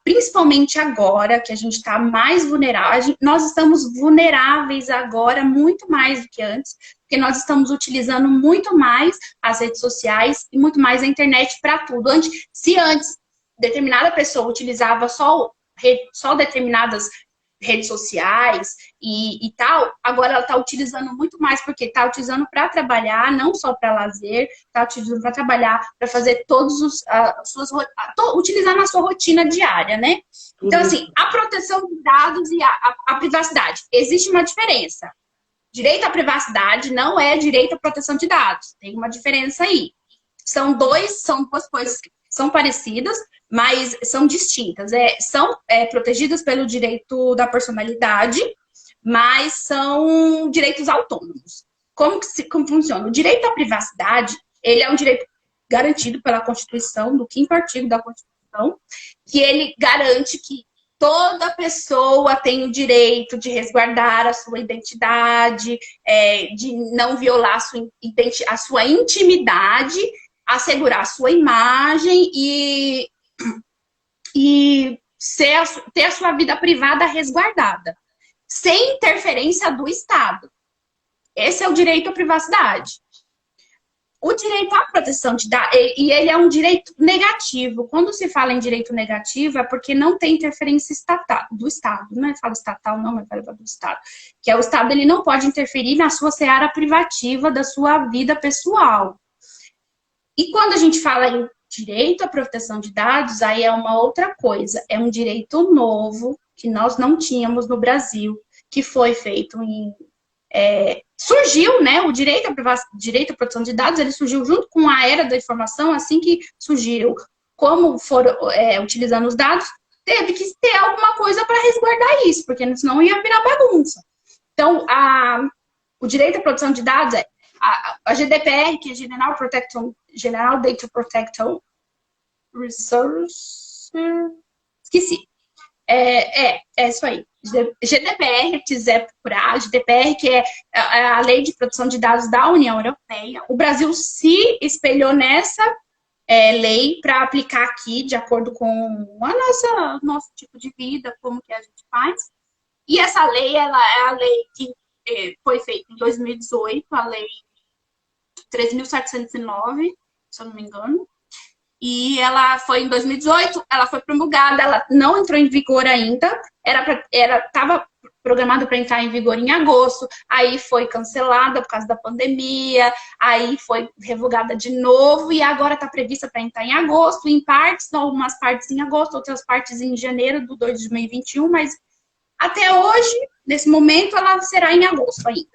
principalmente agora que a gente está mais vulnerável, nós estamos vulneráveis agora muito mais do que antes, porque nós estamos utilizando muito mais as redes sociais e muito mais a internet para tudo. Se antes determinada pessoa utilizava só determinadas redes sociais e tal, agora ela está utilizando muito mais, porque está utilizando para trabalhar, não só para lazer, está utilizando para trabalhar, para fazer utilizar na sua rotina diária, né? Então, assim, a proteção de dados e a privacidade. Existe uma diferença. Direito à privacidade não é direito à proteção de dados. Tem uma diferença aí. São duas coisas que são parecidas, mas são distintas. São protegidas pelo direito da personalidade, mas são direitos autônomos. Como funciona? O direito à privacidade, ele é um direito garantido pela Constituição, do 5º artigo da Constituição, que ele garante que toda pessoa tem o direito de resguardar a sua identidade, de não violar a sua intimidade, assegurar a sua imagem e ter a sua vida privada resguardada, sem interferência do Estado. Esse é o direito à privacidade. O direito à proteção de dados, e ele é um direito negativo. Quando se fala em direito negativo, é porque não tem interferência estatal, do Estado. Não é fala estatal, não, mas fala do Estado. Que é o Estado, ele não pode interferir na sua seara privativa da sua vida pessoal. E quando a gente fala em direito à proteção de dados, aí é uma outra coisa. É um direito novo que nós não tínhamos no Brasil, que foi feito surgiu, né? O direito à proteção de dados, ele surgiu junto com a era da informação, assim que surgiu, como foram utilizando os dados, teve que ter alguma coisa para resguardar isso, porque senão ia virar bagunça. Então, o direito à proteção de dados a GDPR, que é General Data Protection Resource. Esqueci. É isso aí. GDPR, se quiser procurar, GDPR, que é a Lei de Proteção de Dados da União Europeia. O Brasil se espelhou nessa lei para aplicar aqui, de acordo com nosso tipo de vida, como que a gente faz. E essa lei, ela é a lei que foi feita em 2018, a Lei 3.709, se eu não me engano. E ela foi em 2018, ela foi promulgada, ela não entrou em vigor ainda, estava programado para entrar em vigor em agosto, aí foi cancelada por causa da pandemia, aí foi revogada de novo e agora está prevista para entrar em agosto, em partes, algumas partes em agosto, outras partes em janeiro de 2021, mas até hoje, nesse momento, ela será em agosto ainda.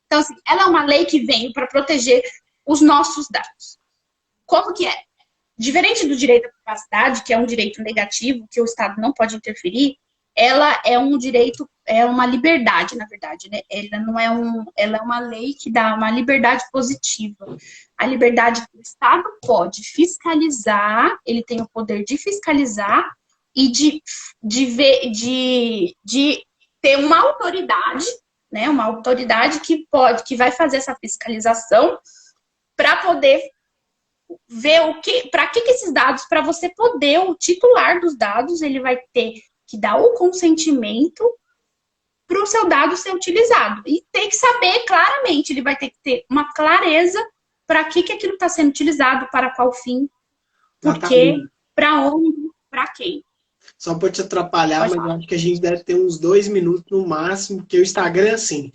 Então, assim, ela é uma lei que veio para proteger os nossos dados. Como que é? Diferente do direito à privacidade, que é um direito negativo, que o Estado não pode interferir, ela é um direito, é uma liberdade, na verdade, né? Ela é uma lei que dá uma liberdade positiva. A liberdade que o Estado pode fiscalizar, ele tem o poder de fiscalizar e de ter uma autoridade, né? Uma autoridade que vai fazer essa fiscalização para poder ver para que esses dados, para você poder, o titular dos dados, ele vai ter que dar o consentimento para o seu dado ser utilizado. E tem que saber claramente, ele vai ter que ter uma clareza para que aquilo está sendo utilizado, para qual fim, por quê, para onde, para quem. Só para te atrapalhar, mas eu acho que a gente deve ter uns 2 minutos no máximo, porque o Instagram é assim,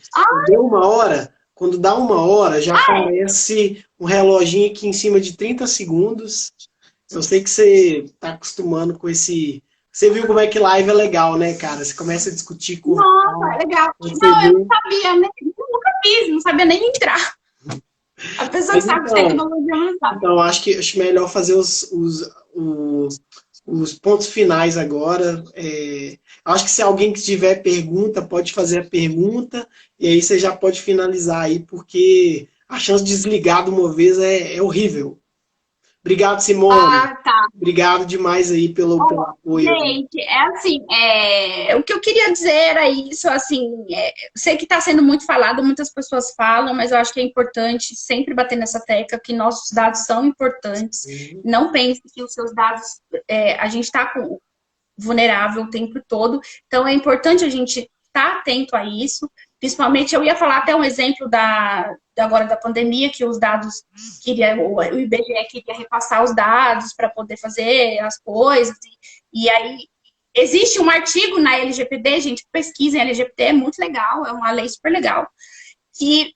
quando dá uma hora, já aparece um reloginho aqui em cima de 30 segundos. Eu sei que você está acostumando com esse... Você viu como é que live é legal, né, cara? Você começa a discutir com... Nossa, é legal. Não, eu não sabia, né? Eu nunca fiz, não sabia nem entrar. A pessoa que sabe de tecnologia não sabe. Então, acho melhor fazer os pontos finais agora. Acho que se alguém que tiver pergunta, pode fazer a pergunta, e aí você já pode finalizar aí, porque a chance de desligar de uma vez é horrível. Obrigado, Simone. Tá. Obrigado demais aí pelo apoio. Gente, o que eu queria dizer era isso, assim, sei que está sendo muito falado, muitas pessoas falam, mas eu acho que é importante sempre bater nessa tecla que nossos dados são importantes. Não pense que os seus dados, a gente está vulnerável o tempo todo, então é importante a gente estar atento a isso. Principalmente, eu ia falar até um exemplo agora da pandemia, que os dados, o IBGE queria repassar os dados para poder fazer as coisas. E aí, existe um artigo na LGPD, gente, pesquisem, a LGPD é muito legal, é uma lei super legal, que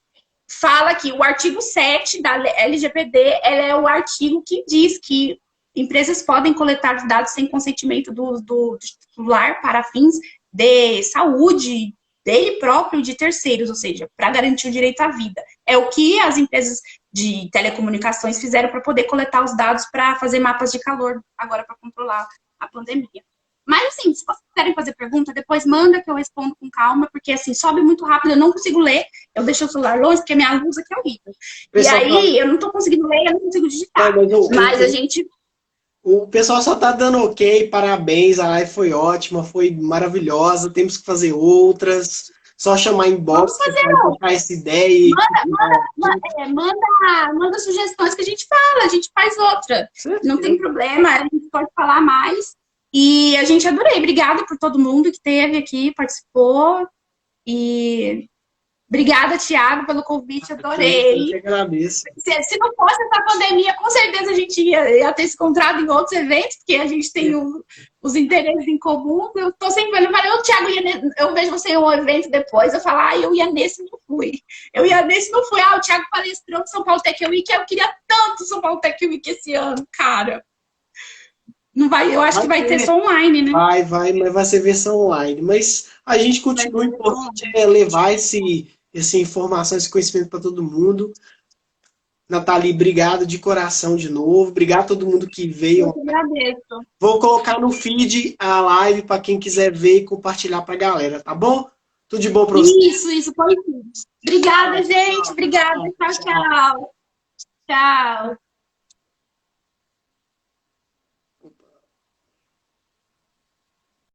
fala que o artigo 7 da LGPD, ela é o artigo que diz que empresas podem coletar os dados sem consentimento do titular para fins de saúde, dele próprio e de terceiros, ou seja, para garantir o direito à vida. É o que as empresas de telecomunicações fizeram para poder coletar os dados para fazer mapas de calor, agora para controlar a pandemia. Mas, assim, se vocês quiserem fazer pergunta, depois manda que eu respondo com calma, porque, assim, sobe muito rápido, eu não consigo ler, eu deixo o celular longe, porque a minha luz aqui é horrível. Pessoal, e aí, eu não estou conseguindo ler, eu não consigo digitar. Mas a gente... O pessoal só tá dando ok, parabéns, a live foi ótima, foi maravilhosa, temos que fazer outras, só chamar inbox para trocar essa ideia. Manda sugestões que a gente fala, a gente faz outra. Não tem problema, a gente pode falar mais. E a gente adorei, obrigada por todo mundo que esteve aqui, participou. E obrigada, Thiago, pelo convite, adorei. Eu que agradeço. Se não fosse essa pandemia, com certeza a gente ia ter se encontrado em outros eventos, porque a gente tem os interesses em comum. Eu tô sempre falando, eu, Thiago, eu vejo você em um evento depois, eu falo, eu ia nesse e não fui. Eu ia nesse e não fui. O Thiago palestrou no São Paulo Tech Week, eu queria tanto São Paulo Tech Week esse ano, cara. Não vai, eu acho que vai ter só online, né? Mas vai ser versão online. Mas a gente continua, importante levar essa informação, esse conhecimento para todo mundo. Nathalie, obrigado de coração de novo. Obrigado a todo mundo que veio. Eu que agradeço. Vou colocar no feed a live para quem quiser ver e compartilhar para a galera, tá bom? Tudo de bom para você. Isso, pode ser. Obrigada, gente. Obrigada. Tchau. Tchau.